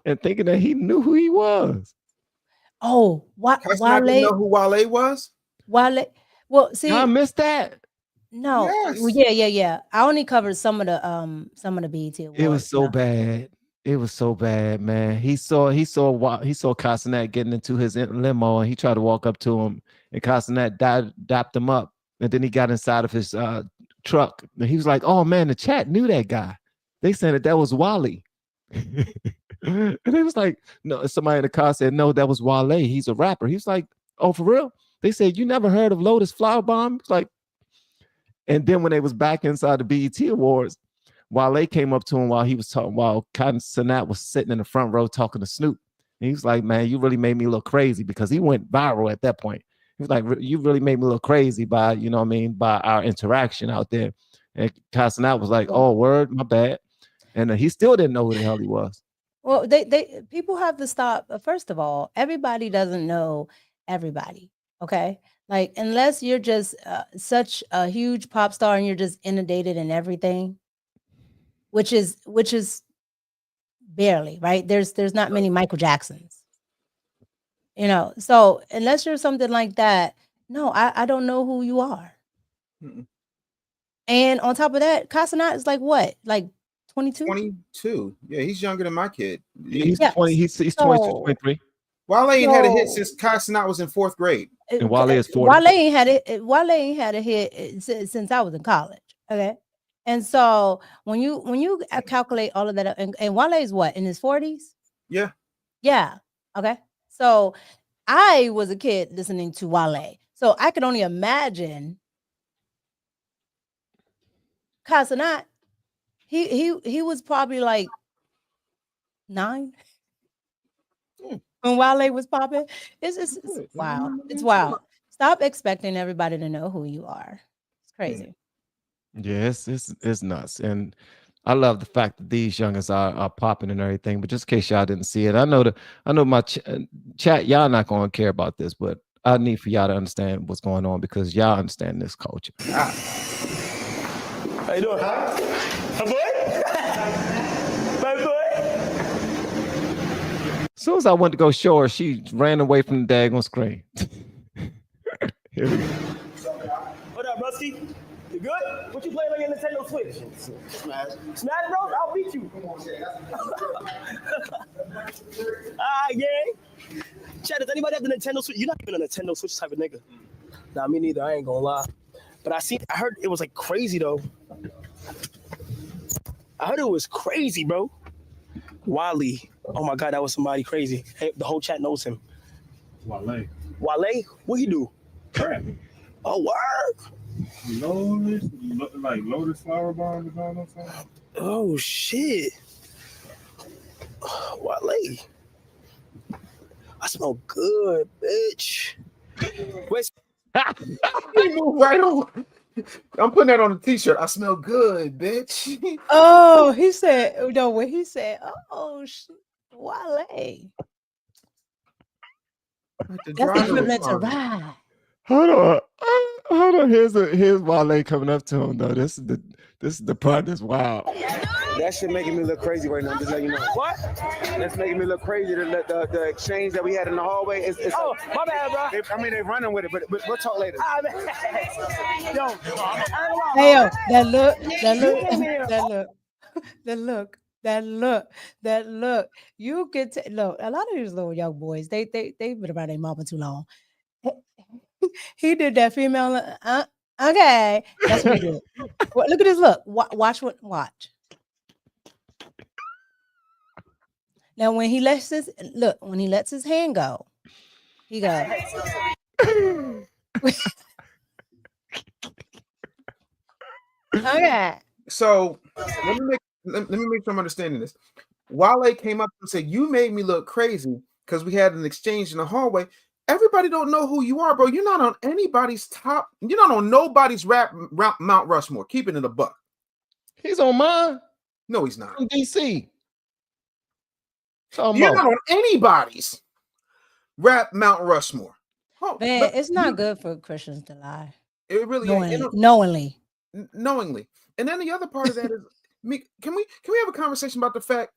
and thinking that he knew who he was. Oh, what? Wale didn't know who Wale was? Wale. Well, see, I missed that. No, yes. Well, yeah. I only covered some of the BET Awards. It was so bad. It was so bad, man. He saw Castanet getting into his limo, and he tried to walk up to him, and Castanet dapped him up, and then he got inside of his truck, and he was like, "Oh man, the chat knew that guy. They said that was Wally." And they was like, "No." Somebody in the car said, "No, that was Wale. He's a rapper." He was like, "Oh, for real?" They said, "You never heard of Lotus Flower Bomb?" It's like. And then when they was back inside the BET Awards, Wale came up to him while Castanet was sitting in the front row talking to Snoop. And he was like, "Man, you really made me look crazy," because he went viral at that point. He was like, "You really made me look crazy by, you know what I mean, by our interaction out there." And Castanet was like, "Oh, word, my bad." And he still didn't know who the hell he was. Well, people have to stop. First of all, everybody doesn't know everybody. Okay. Like, unless you're just such a huge pop star and you're just inundated in everything, which is barely, right? There's not many Michael Jacksons, you know. So unless you're something like that, no, I don't know who you are. Mm-mm. And on top of that, Castanet is like what? Like 22? 22. Yeah, he's younger than my kid. He's 20. He's 22, 23. Wale ain't had a hit since Castanet was in 4th grade. And Wale is 40. Wale ain't had a hit since I was in college. Okay. And so when you calculate all of that up, and Wale is what, in his 40s? Yeah. Yeah. Okay. So I was a kid listening to Wale. So I could only imagine Castanet. He was probably like 9 when Wale was popping. It's wild. It's wild. Stop expecting everybody to know who you are. It's crazy. Yes, it's nuts. And I love the fact that these youngins are popping and everything. But just in case y'all didn't see it, I know my chat, y'all not going to care about this, but I need for y'all to understand what's going on, because y'all understand this culture. How you doing? My boy? My boy? As soon as I went to go show her, she ran away from the daggone screen. Here we go. What up, Rusty? You good? What you playing on your Nintendo Switch? Smash. Smash Bros? I'll beat you. Yeah. Chad, does anybody have the Nintendo Switch? You're not even a Nintendo Switch type of nigga. Nah, me neither. I ain't gonna lie. But I heard it was like crazy though. I heard it was crazy, bro. Wally. Oh my God, that was somebody crazy. Hey, the whole chat knows him. Wale. Wale? What he do? Crap. Oh, word. Lotus flower bombs and all that stuff. Oh shit. Wale. I smell good, bitch. Wait. He moved right on. I'm putting that on a t-shirt. I smell good, bitch. Oh, he said, no, when he said, oh, Wale. That's the equivalent to ride. Hold on. Here's Wale coming up to him though. This is the part that's wild. That shit making me look crazy right now. I'm just letting you know. What? That's making me look crazy. The exchange that we had in the hallway. It's oh, my bad, bro. They're running with it, but we'll talk later. Yo, hey, yo, that look. You get to look. A lot of these little young boys, they've been around their mama too long. He did that female. Okay, that's what he did. Well, look at his look. Watch. Now, when he lets his hand go, he goes. Okay. So let me make sure I'm understanding this. Wale came up and said, "You made me look crazy because we had an exchange in the hallway." Everybody don't know who you are, bro. You're not on anybody's top. You're not on nobody's rap Mount Rushmore. Keeping it a buck. He's on mine. No, he's not. From DC. You're not on anybody's rap Mount Rushmore. Oh, man, it's not good for Christians to lie. It really knowingly. And then the other part of that is, can we have a conversation about the fact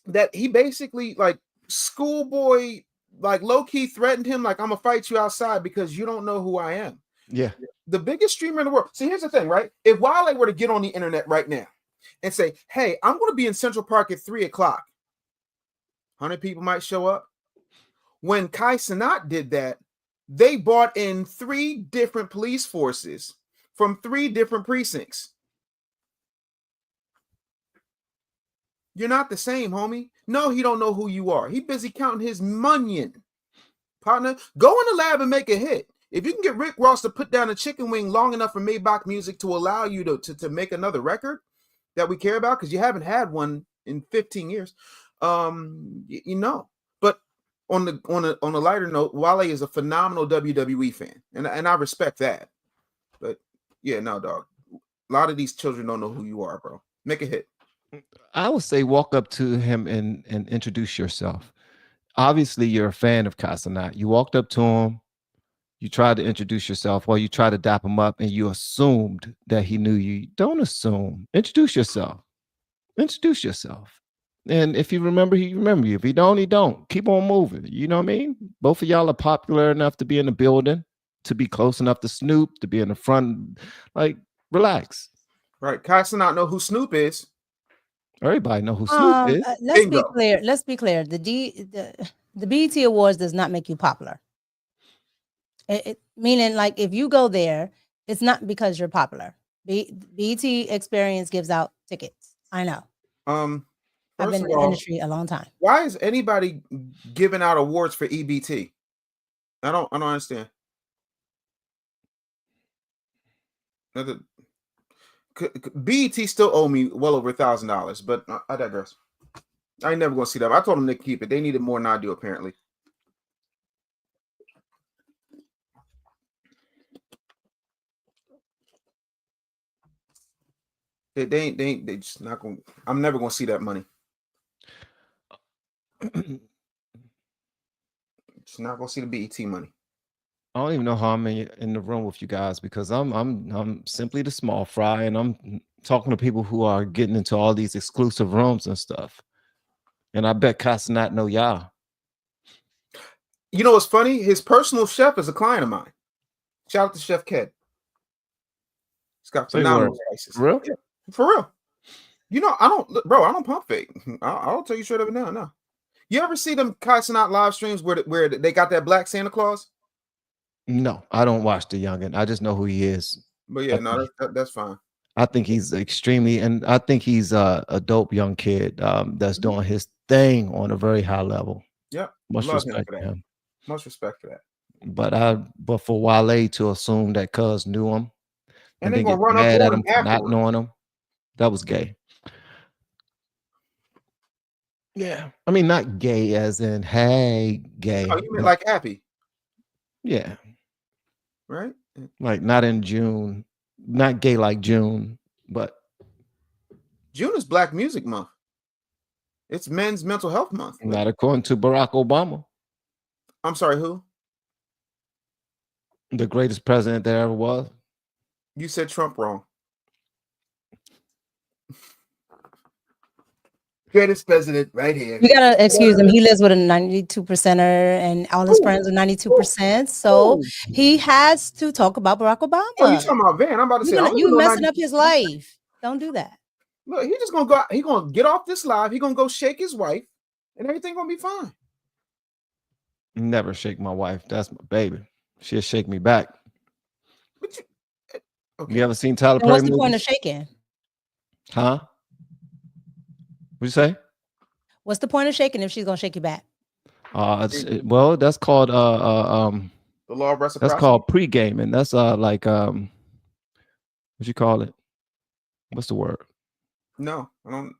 that he basically like schoolboy, like low-key threatened him, like, I'm gonna fight you outside because you don't know who I am. Yeah. The biggest streamer in the world. See, here's the thing, right? If Wale were to get on the internet right now and say, hey, I'm gonna be in Central Park at 3:00, 100 people might show up. When Kai Cenat did that, they brought in 3 different police forces from 3 different precincts. You're not the same, homie. No, he don't know who you are. He busy counting his money. Partner, go in the lab and make a hit. If you can get Rick Ross to put down a chicken wing long enough for Maybach Music to allow you to make another record that we care about, because you haven't had one in 15 years, you know. But on a lighter note, Wale is a phenomenal WWE fan, and I respect that. But yeah, no, dog. A lot of these children don't know who you are, bro. Make a hit. I would say walk up to him and introduce yourself. Obviously, you're a fan of Kai Cenat. You walked up to him, you tried to introduce yourself, or you tried to dap him up, and you assumed that he knew you. Don't assume. Introduce yourself. Introduce yourself. And if you remember, he remember you. If he don't, he don't. Keep on moving. You know what I mean? Both of y'all are popular enough to be in the building, to be close enough to Snoop, to be in the front. Like, relax. Right. Kai Cenat know who Snoop is. Everybody know who Snoop is. Let's be clear. Let's be clear. The BET Awards does not make you popular. Meaning, like, if you go there, it's not because you're popular. BET Experience gives out tickets. I know. I've been in the industry a long time. Why is anybody giving out awards for EBT? I don't understand. BET still owe me well over $1,000, but I digress. I ain't never gonna see them. I told them to keep it. They needed more than I do, apparently. They just not gonna. I'm never gonna see that money. Just not gonna see the BET money. I don't even know how I'm in the room with you guys, because I'm simply the small fry, and I'm talking to people who are getting into all these exclusive rooms and stuff. And I bet Kai Cenat know y'all. You know what's funny? His personal chef is a client of mine. Shout out to Chef Ked. He's got phenomenal spices. For real? Yeah, for real. You know, I don't pump fake. I'll tell you straight up and down. No. You ever see them Kai Cenat live streams where they got that black Santa Claus? No, I don't watch the youngin. I just know who he is. But yeah, no, that's fine. I think he's extremely, and I think he's a dope young kid that's doing his thing on a very high level. Yep. Much Love him respect for to that. him. Much respect for that. But for Wale to assume that Cuz knew him And and they then gonna get run up mad on at him him for not afterwards. knowing him, that was gay. Yeah. I mean, not gay as in, hey, gay. No, you meant but like happy, yeah. right? Like not in June. Not gay like June, but June is Black Music Month. It's Men's Mental Health Month. not according to Barack Obama, I'm sorry, who? the greatest president there ever was. You said Trump wrong. Greatest president right here. You gotta excuse him. He lives with a 92%er, and all his friends are 92%. So he has to talk about Barack Obama. Oh, you talking about Van? I'm about to say, I don't You know messing 90. up his life. Don't do that. Look, he just gonna go. He gonna get off this live. He gonna go shake his wife, and everything gonna be fine. Never shake my wife. That's my baby. She'll shake me back. But You ever seen Tyler And Perry what's the movies? point of shaking? Huh? What'd you say? What's the point of shaking if she's gonna shake you back? Well, that's called the law of reciprocity. that's called pre-gaming. That's like what you call it? What's the word? No, I don't.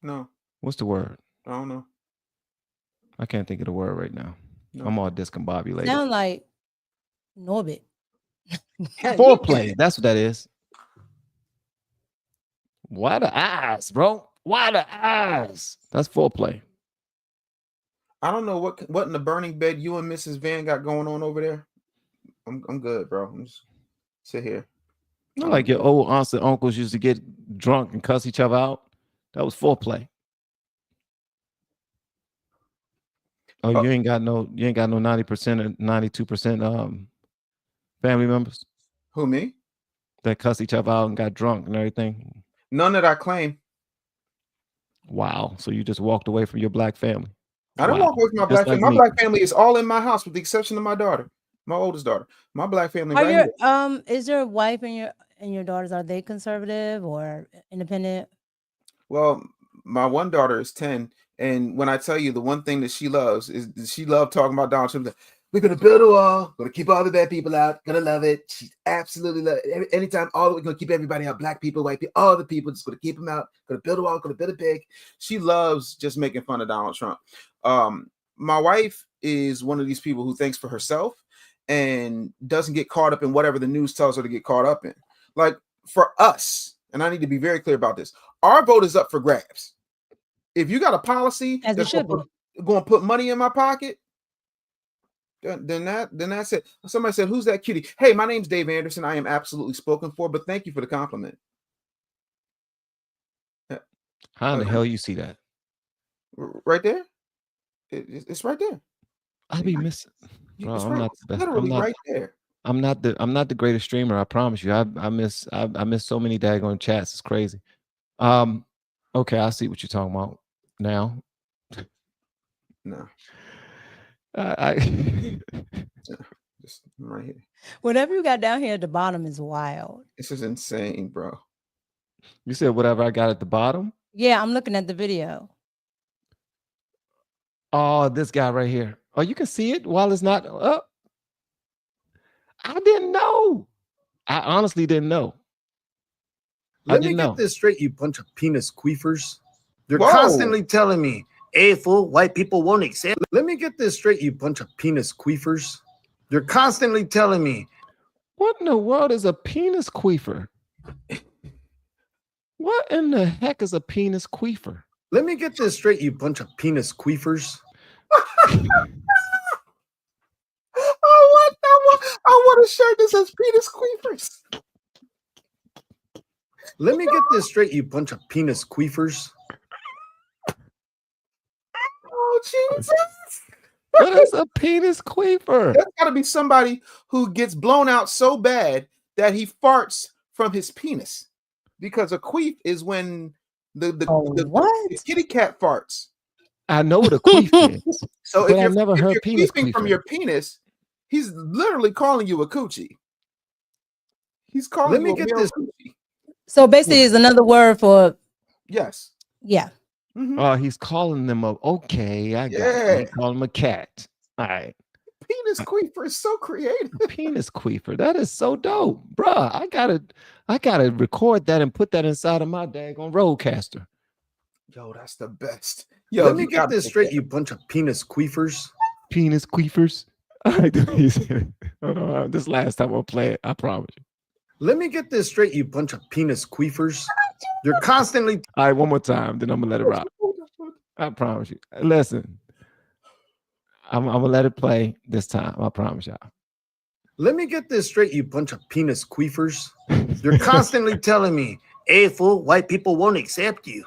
No, What's the word? I don't know. I can't think of the word right now. No. I'm all discombobulated. Sound like Norbit. Foreplay. That's what that is. Why the eyes, bro? Why the eyes? That's foreplay. I don't know what in the burning bed you and Mrs. Van got going on over there. I'm good, bro. I'm just sit here. Not like your old aunts and uncles used to get drunk and cuss each other out. That was foreplay. Oh, you ain't got no 90% or 92% family members? Who, me? That cuss each other out and got drunk and everything. None that I claim. Wow. So you just walked away from your black family. I don't walk away from my black family. My black family is all in my house with the exception of my daughter, my oldest daughter. My black family Are right your here. is your wife and your daughters, are they conservative or independent? Well, my one daughter is 10, and when I tell you the one thing that she loves is she loved talking about Donald Trump. We're gonna build a wall, gonna keep all the bad people out, gonna love it. She absolutely love it. Anytime, we're gonna keep everybody out, black people, white people, all the people, just gonna keep them out, gonna build a wall, gonna build a big. She loves just making fun of Donald Trump. My wife is one of these people who thinks for herself and doesn't get caught up in whatever the news tells her to get caught up in. Like for us, and I need to be very clear about this, our vote is up for grabs. If you got a policy that's going to put money in my pocket, then that's it. Somebody said, "Who's that cutie?" Hey, my name's Dave Anderson. I am absolutely spoken for, but thank you for the compliment. How in the hell you see that? Right there. It's right there. I'll be missing. Bro, It's I'm not the best. literally right there. I'm not the greatest streamer. I promise you. I miss so many daggone chats. It's crazy. Okay, I see what you're talking about now. No. Just right here. Whatever you got down here at the bottom is wild. This is insane, bro. You said whatever I got at the bottom? Yeah, I'm looking at the video. Oh, this guy right here. Oh, you can see it while it's not up. I didn't know. I honestly didn't know. Let me get this straight, you bunch of penis queefers. You're constantly telling me, hey, fool, white people won't accept. Let me get this straight, you bunch of penis queefers. You're constantly telling me. What in the world is a penis queefer? What in the heck is a penis queefer? Let me get this straight, you bunch of penis queefers. I want a shirt that says penis queefers. Let me get this straight, you bunch of penis queefers. Oh, Jesus. What is a penis queefer? There's got to be somebody who gets blown out so bad that he farts from his penis. Because a queef is when the kitty cat farts. I know what a queef is. So but if I you're, never heard penis queefing from queefer. your penis, he's literally calling you a coochie. He's calling Let you me a get male this. coochie. So basically, it's another word for yes. Yeah. Oh, he's calling them a okay. I got it. Yeah. He called him a cat. All right. Penis queefer is so creative. Penis queefer. That is so dope, bruh. I gotta record that and put that inside of my daggone roadcaster. Yo, that's the best. Yo, Let me you get gotta this pick straight, that. you bunch of penis queefers. Penis queefers. Hold on, this last time I'll play it. I promise you. Let me get this straight, you bunch of penis queefers. You're constantly. All right, one more time, then I'm gonna let it rock. I promise you. Listen, I'm gonna let it play this time. I promise y'all. Let me get this straight, you bunch of penis queefers. You're constantly telling me, hey, fool, white people won't accept you.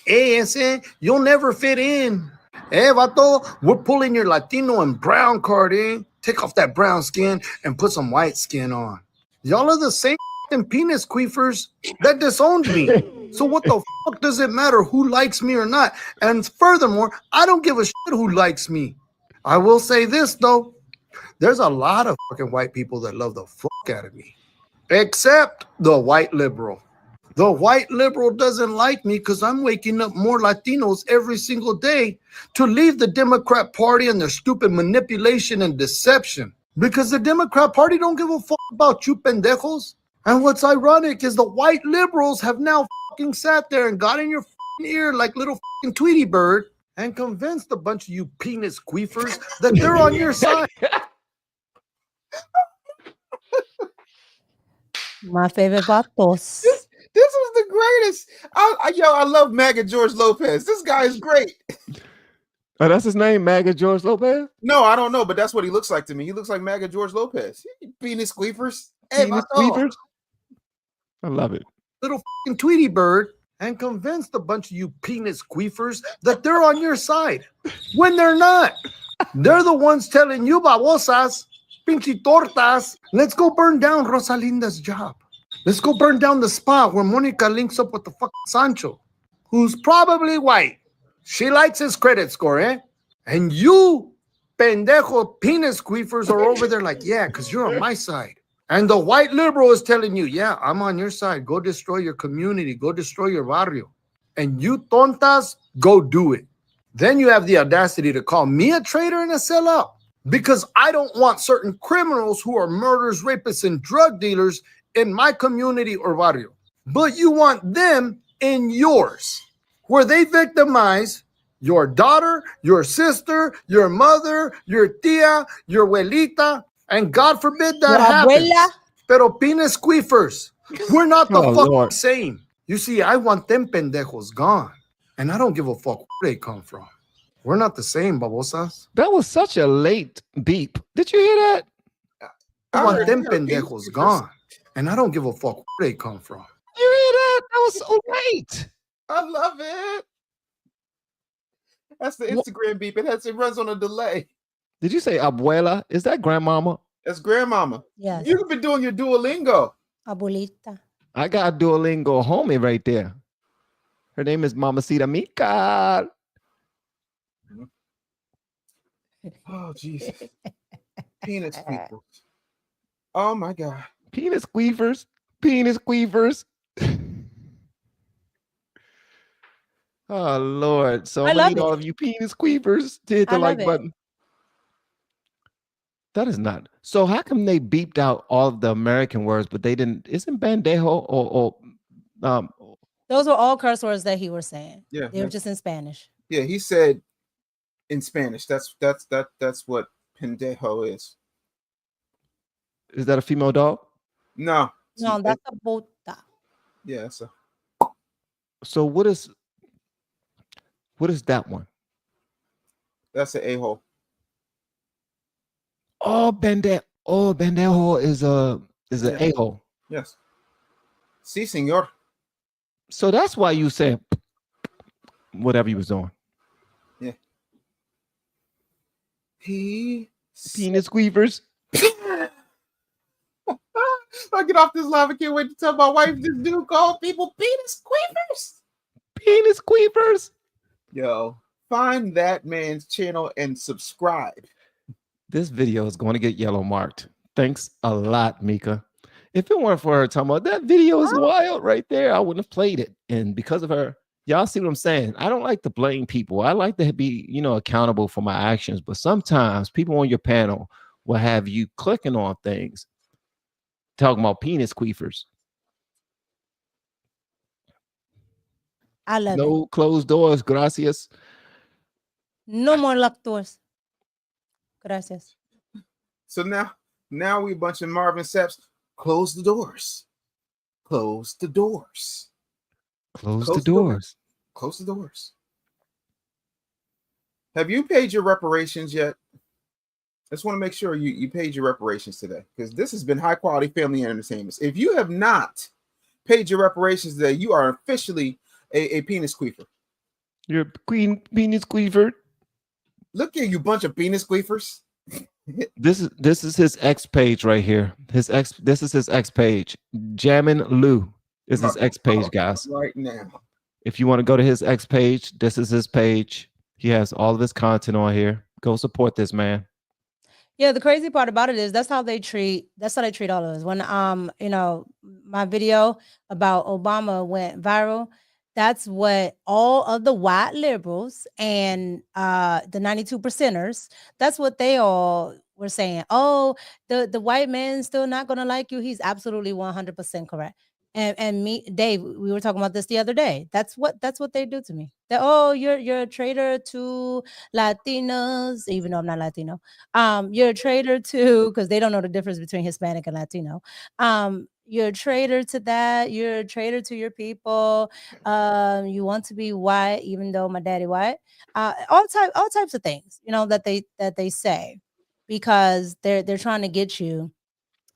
Hey, ese, you'll never fit in. Hey, vato, we're pulling your Latino and brown card in. Take off that brown skin and put some white skin on. Y'all are the same penis queefers that disowned me. So what the fuck does it matter who likes me or not? And furthermore, I don't give a shit who likes me. I will say this, though. There's a lot of fucking white people that love the fuck out of me. Except the white liberal. The white liberal doesn't like me because I'm waking up more Latinos every single day to leave the Democrat Party and their stupid manipulation and deception. Because the Democrat Party don't give a fuck about you pendejos. And what's ironic is the white liberals have now fucking sat there and got in your fucking ear like little fucking Tweety Bird and convinced a bunch of you penis queefers that they're on your side. My favorite vatos. This was the greatest. I love MAGA George Lopez. This guy is great. Oh, that's his name, MAGA George Lopez? No, I don't know, but that's what he looks like to me. He looks like MAGA George Lopez. Penis queefers. Hey, Penis vato. queefers? I love it. Little fucking Tweety Bird and convinced a bunch of you penis queefers that they're on your side when they're not. They're the ones telling you babosas, pinche tortas, let's go burn down Rosalinda's job. Let's go burn down the spot where Monica links up with the fucking Sancho, who's probably white. She likes his credit score, eh? And you, pendejo penis queefers, are over there like, yeah, because you're on my side. And the white liberal is telling you, yeah, I'm on your side. Go destroy your community. Go destroy your barrio. And you tontas, go do it. Then you have the audacity to call me a traitor and a sellout because I don't want certain criminals who are murderers, rapists, and drug dealers in my community or barrio. But you want them in yours, where they victimize your daughter, your sister, your mother, your tia, your abuelita, and God forbid that Your happens. abuela. Pero penis queefers, we're not the Oh, fucking Lord. same. You see, I want them pendejos gone, and I don't give a fuck where they come from. We're not the same, babosas. That was such a late beep. Did you hear that? I want them heard penis pendejos queefers. gone, and I don't give a fuck where they come from. You hear that? That was so late. I love it. That's the Instagram beep. It runs on a delay. Did you say abuela? Is that grandmama? That's grandmama. Yes. You've been doing your Duolingo. Abuelita. I got a Duolingo homie right there. Her name is Mamacita Mika. Oh, Jesus. Penis queefers. Oh, my God. Penis queefers. Penis queefers. Oh, Lord. So I I'm going to love need all it. of you penis queefers to hit I the love like it. button. That is not. So how come they beeped out all of the American words, but they didn't? Isn't bandejo or Those were all curse words that he was saying. Yeah, They were just in Spanish. Yeah, he said in Spanish. That's what pendejo is. is that a female dog? No. No, that's a bota. Yeah, that's a So what is that one? That's an a-hole. Oh, bandejo is an Yeah. a-hole. Yes. Sí, señor. So that's why you said whatever you was doing. Yeah. Penis queefers. I get off this live. I can't wait to tell my wife this dude called people penis queefers. Penis queefers. Yo, find that man's channel and subscribe. This video is going to get yellow marked. Thanks a lot, Mika. If it weren't for her talking about that video is wild right there, I wouldn't have played it. And because of her, y'all see what I'm saying? I don't like to blame people. I like to be, accountable for my actions. But sometimes people on your panel will have you clicking on things, talking about penis queefers. I love it. No closed doors, gracias. No more locked doors. Gracias. So now we a bunch of Marvin Saps. Close the doors. Close the doors. Close the doors. Close the doors. Have you paid your reparations yet? I just want to make sure you paid your reparations today, because this has been high quality family entertainment. If you have not paid your reparations today, you are officially a penis queefer. You're a penis queefer. Look here, you bunch of penis queefers. This is his X page right here. This is his X page. Jammin' Lou is his X page, guys. Right now. If you want to go to his X page, this is his page. He has all of his content on here. Go support this man. Yeah, the crazy part about it is that's how they treat all of us. When my video about Obama went viral, that's what all of the white liberals and the 92 percenters, that's what they all were saying. Oh, the white man's still not gonna like you. He's absolutely 100% correct. And me, Dave, we were talking about this the other day. That's what they do to me. You're a traitor to Latinos, even though I'm not Latino. You're a traitor to, because they don't know the difference between Hispanic and Latino. You're a traitor to that. You're a traitor to your people. You want to be white, even though my daddy white. All types of things, that they say, because they're trying to get you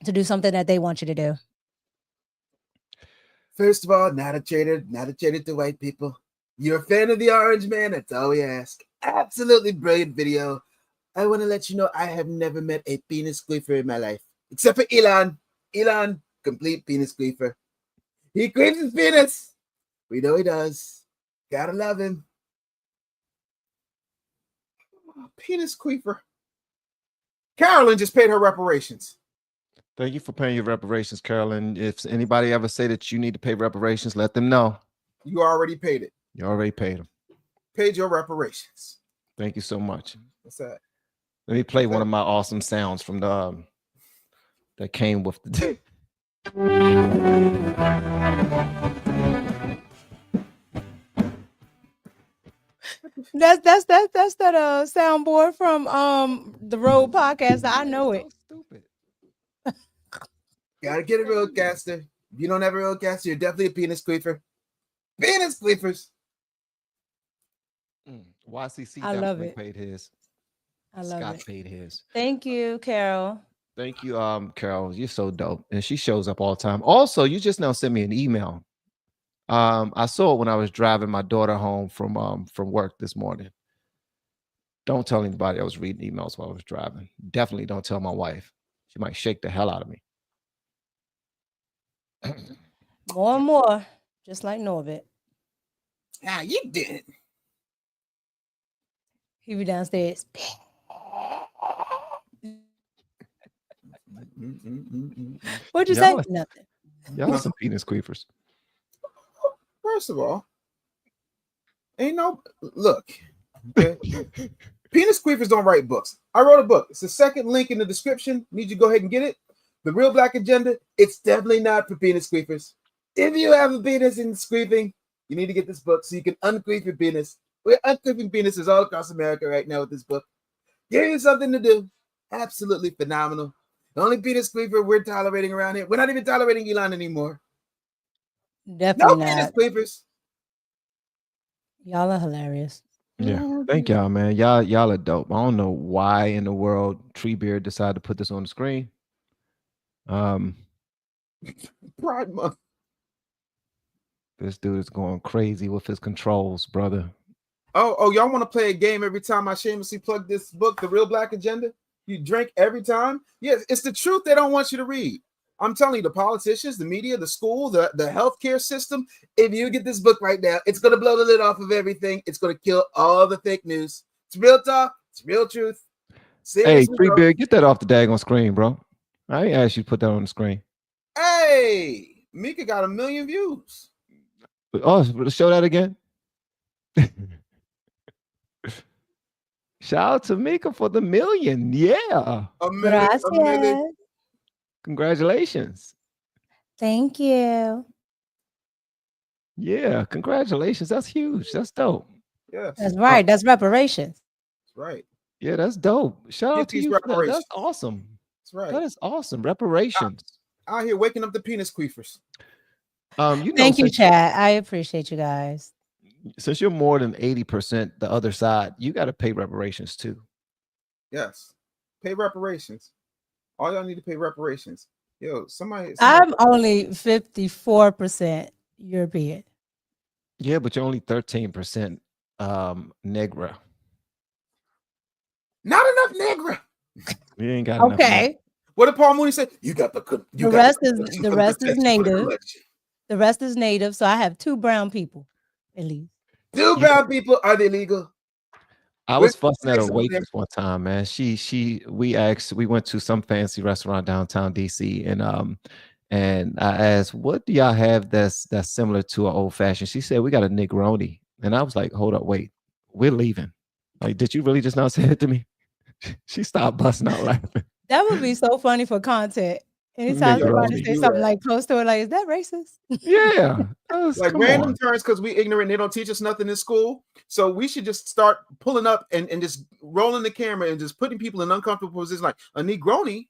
to do something that they want you to do. First of all, not a traitor to white people. You're a fan of the Orange Man, that's all we ask. Absolutely brilliant video. I want to let you know I have never met a penis queefer in my life, except for Elon. Elon, complete penis queefer. He queefs his penis. We know he does. Gotta love him. Oh, penis queefer. Carolyn just paid her reparations. Thank you for paying your reparations, Carolyn. If anybody ever say that you need to pay reparations, let them know. You already paid it. You already paid them. Paid your reparations. Thank you so much. What's that? Let me play one of my awesome sounds from the that came with the That's that soundboard from the Road podcast. I know it. Stupid. Gotta get a roadcaster. If you don't have a roadcaster, you're definitely a penis queefer. Penis queefers. YCC I love definitely it. paid his. I love Scott it. paid his. Thank you, Carol. Thank you, Carol. You're so dope, and she shows up all the time. Also, you just now sent me an email. I saw it when I was driving my daughter home from work this morning. Don't tell anybody I was reading emails while I was driving. Definitely don't tell my wife. She might shake the hell out of me. More and more, just like Norbit. Ah, you did it. He be downstairs. What'd you say? Nothing. Y'all some penis queefers. First of all, ain't no look. Okay? Penis queefers don't write books. I wrote a book. It's the second link in the description. Need you to go ahead and get it. The Real Black Agenda. It's definitely not for penis queefers. If you have a penis in squeefing, you need to get this book so you can unqueef your penis. We're unqueefing penises all across America right now with this book. Give you something to do. Absolutely phenomenal. The only penis queefer we're tolerating around here. We're not even tolerating Elon anymore. Definitely no penis not. queefers. Y'all are hilarious. Yeah, thank y'all, man. Y'all are dope. I don't know why in the world Treebeard decided to put this on the screen. Pride Month. This dude is going crazy with his controls, brother. Oh, y'all want to play a game every time I shamelessly plug this book, The Real Black Agenda? You drink every time? Yes, it's the truth they don't want you to read. I'm telling you, the politicians, the media, the school, the healthcare system, if you get this book right now, it's going to blow the lid off of everything. It's going to kill all the fake news. It's real talk. It's real truth. Seriously, hey, Treebeard, get that off the daggone screen, bro. I ain't asked you to put that on the screen. Hey, Mika got 1 million views. Oh, show that again. Shout out to Mika for the 1 million. Yeah. A million. Gracias. Congratulations. Thank you. Yeah, congratulations. That's huge. That's dope. Yes. That's right. That's reparations. That's right. Yeah, that's dope. Shout Get out to these you for that. That's reparations. awesome. That's right. That is awesome. Reparations. Out here waking up the penis queefers. You know, Thank you, Chad. I appreciate you guys. since you're more than 80% the other side, you got to pay reparations too. Yes. Pay reparations. All y'all need to pay reparations. Yo, somebody I'm only 54% European. Yeah, but you're only 13% Negra. Not enough Negra. You ain't got enough. Okay. What did Paul Mooney say? You got the The rest is native. The rest is native. So I have 2 brown people, at least. 2 brown people. Are they legal? I was fussing at a waitress one time, man. We went to some fancy restaurant downtown DC, and I asked, what do y'all have that's similar to an old fashioned? She said, we got a Negroni. And I was like, hold up, wait, we're leaving. Like, did you really just now say it to me? She stopped busting out laughing. That would be so funny for content. Anytime somebody say something like close to it, like, is that racist? Yeah. Like random terms because we ignorant. They don't teach us nothing in school. So we should just start pulling up and just rolling the camera and just putting people in uncomfortable positions like a Negroni.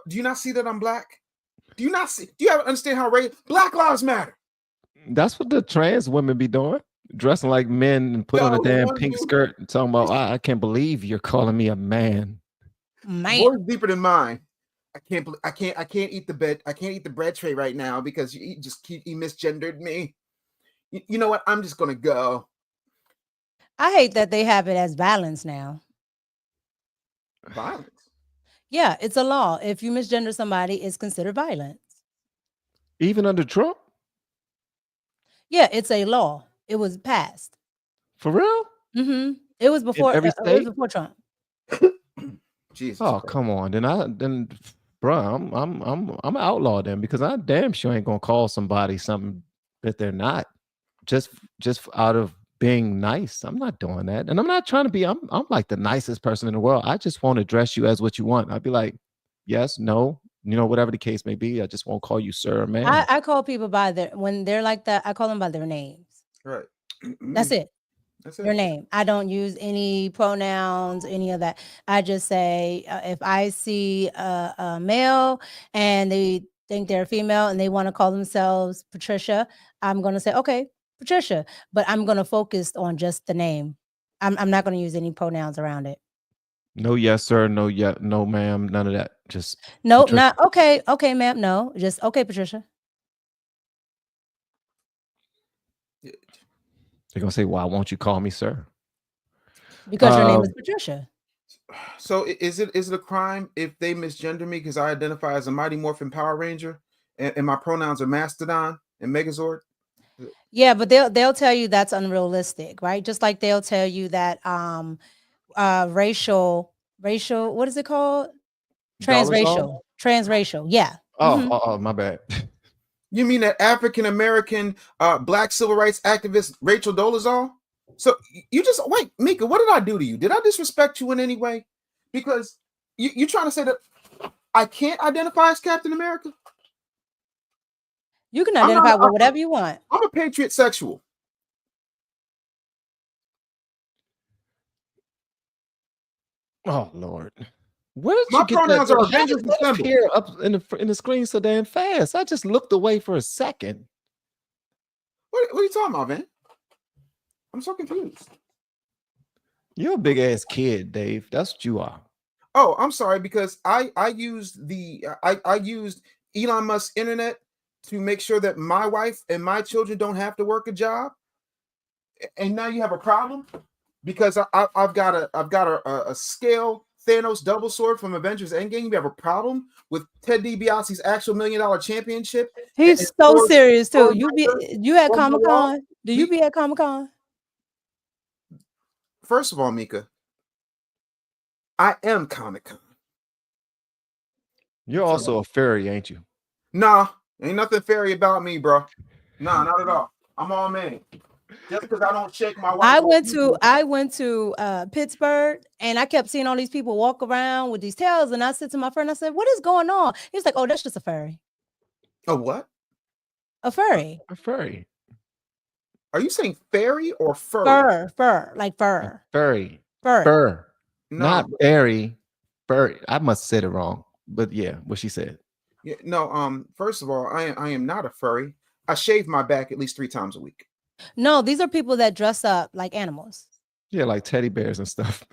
Do you not see that I'm black? Do you not see? Do you understand how Black Lives Matter? That's what the trans women be doing. Dressing like men and put on a damn pink skirt and talking about, I can't believe you're calling me a man. Voice deeper than mine. I can't eat the bed. I can't eat the bread tray right now because you misgendered me. You know what? I'm just gonna go. I hate that they have it as violence now. Violence? Yeah, it's a law. If you misgender somebody, it's considered violence. Even under Trump? Yeah, it's a law. It was passed. For real? Mm-hmm. It was before. every It was state? before Trump. Jesus. Oh, come on. Then bro, I'm an outlaw then because I damn sure ain't gonna call somebody something that they're not. Just out of being nice. I'm not doing that. And I'm not trying to be, I'm like the nicest person in the world. I just won't address you as what you want. I'd be like, yes, no, whatever the case may be. I just won't call you sir or man. I call people by when they're like that, I call them by their names. Right. That's it. That's it. Your name. I don't use any pronouns, any of that. I just say if I see a male and they think they're a female and they want to call themselves Patricia, I'm going to say, okay, Patricia, but I'm going to focus on just the name. I'm not going to use any pronouns around it. No, yes, sir. No, yeah, no, ma'am. None of that. Just no, Patricia. not okay. Okay, ma'am. No, just okay, Patricia. They're gonna say, "Why won't you call me sir?" Because your name is Patricia. So is it a crime if they misgender me because I identify as a Mighty Morphin Power Ranger and my pronouns are Mastodon and Megazord? Yeah, but they'll tell you that's unrealistic, right? Just like they'll tell you that racial, what is it called? Transracial. Yeah. Oh, my bad. You mean that African American black civil rights activist Rachel Dolezal? So you just wait, Mika, what did I do to you? Did I disrespect you in any way? Because you're trying to say that I can't identify as Captain America? You can identify with whatever you want. I'm a patriot sexual. Oh Lord. Where did My you get pronouns that? are How Avengers did that Assemble. appear up in the screen so damn fast? I just looked away for a second. What are you talking about, man? I'm so confused. You're a big ass kid, Dave. That's what you are. Oh, I'm sorry because I used Elon Musk's internet to make sure that my wife and my children don't have to work a job. And now you have a problem because I've got a scale Thanos double sword from Avengers Endgame. You have a problem with Ted DiBiase's actual $1 million championship. He's so serious too. You at Comic-Con? Do you be at Comic-Con? First of all, Mika, I am Comic-Con. You're also a fairy, ain't you? Nah, ain't nothing fairy about me, bro. Nah, not at all. I'm all man. Just because I don't shake my wife. I went to Pittsburgh, and I kept seeing all these people walk around with these tails, and I said to my friend, I said, "What is going on?" He was like, "Oh, that's just a furry." A what? A furry. A furry. Are you saying fairy or fur? Fur, like fur. Furry. Fur. Fur. No. Not fairy. Furry. I must have said it wrong. But yeah, what she said. Yeah, no, first of all, I am not a furry. I shave my back at least 3 times a week. No, these are people that dress up like animals. Yeah, like teddy bears and stuff.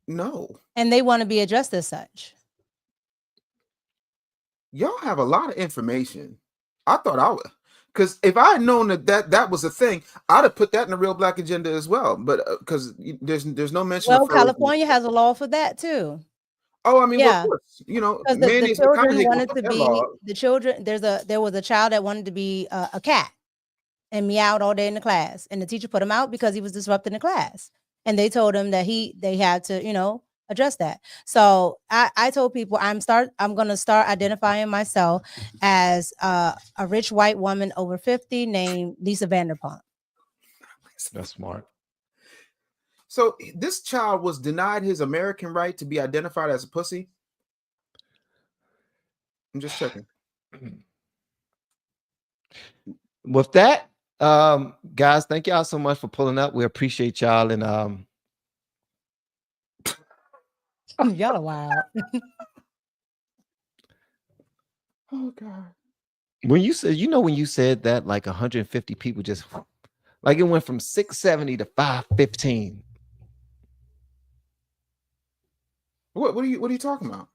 No. And they want to be addressed as such. Y'all have a lot of information. I thought I would, because if I had known that was a thing, I'd have put that in the Real Black Agenda as well. But because there's no mention. Well, of California has a law for that too. Oh, I mean, well, yeah, of course, you know, because the mayonnaise children McConaughey wanted gonna to fuck that be law up. the children. There was a child that wanted to be a cat and meowed all day in the class, and the teacher put him out because he was disrupting the class. And they told him that they had to address that. So I told people I'm going to start identifying myself as a rich white woman over 50 named Lisa Vanderpump. That's smart. So this child was denied his American right to be identified as a pussy. I'm just checking. With that, guys, thank y'all so much for pulling up. We appreciate y'all. And y'all are wild. Oh God. When you said that, like 150 people just like it went from 670 to 515. What are you talking about?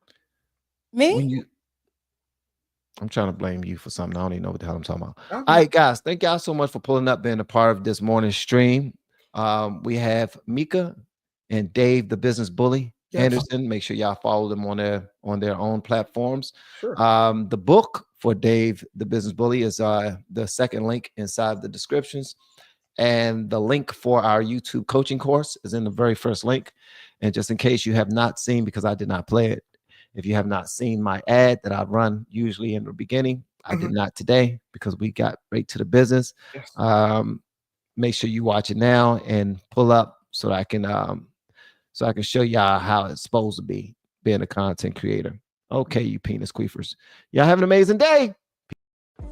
Me? I'm trying to blame you for something. I don't even know what the hell I'm talking about. Okay. All right, guys, thank y'all so much for pulling up, being a part of this morning stream. We have Mika and Dave, the business bully. Yes. Anderson. Make sure y'all follow them on their own platforms. Sure. The book for Dave, the business bully, is the second link inside the descriptions. And the link for our YouTube coaching course is in the very first link. And just in case you have not seen, because I did not play it, if you have not seen my ad that I run usually in the beginning, I did not today because we got right to the business. Yes. Make sure you watch it now and pull up so that I can show y'all how it's supposed to be being a content creator. Okay, you penis queefers. Y'all have an amazing day.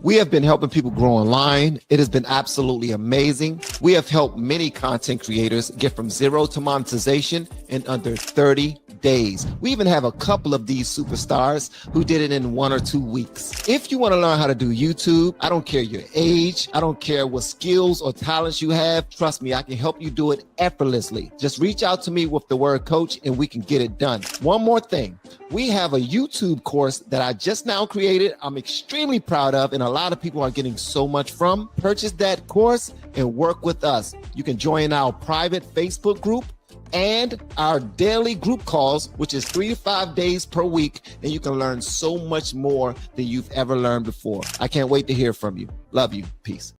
We have been helping people grow online. It has been absolutely amazing. We have helped many content creators get from zero to monetization in under 30 days. We even have a couple of these superstars who did it in 1 or 2 weeks. If you want to learn how to do YouTube, I don't care your age, I don't care what skills or talents you have. Trust me, I can help you do it effortlessly. Just reach out to me with the word coach and we can get it done. One more thing. We have a YouTube course that I just now created. I'm extremely proud of, and a lot of people are getting so much from. Purchase that course and work with us. You can join our private Facebook group and our daily group calls, which is 3 to 5 days per week, and you can learn so much more than you've ever learned before. I can't wait to hear from you. Love you. Peace.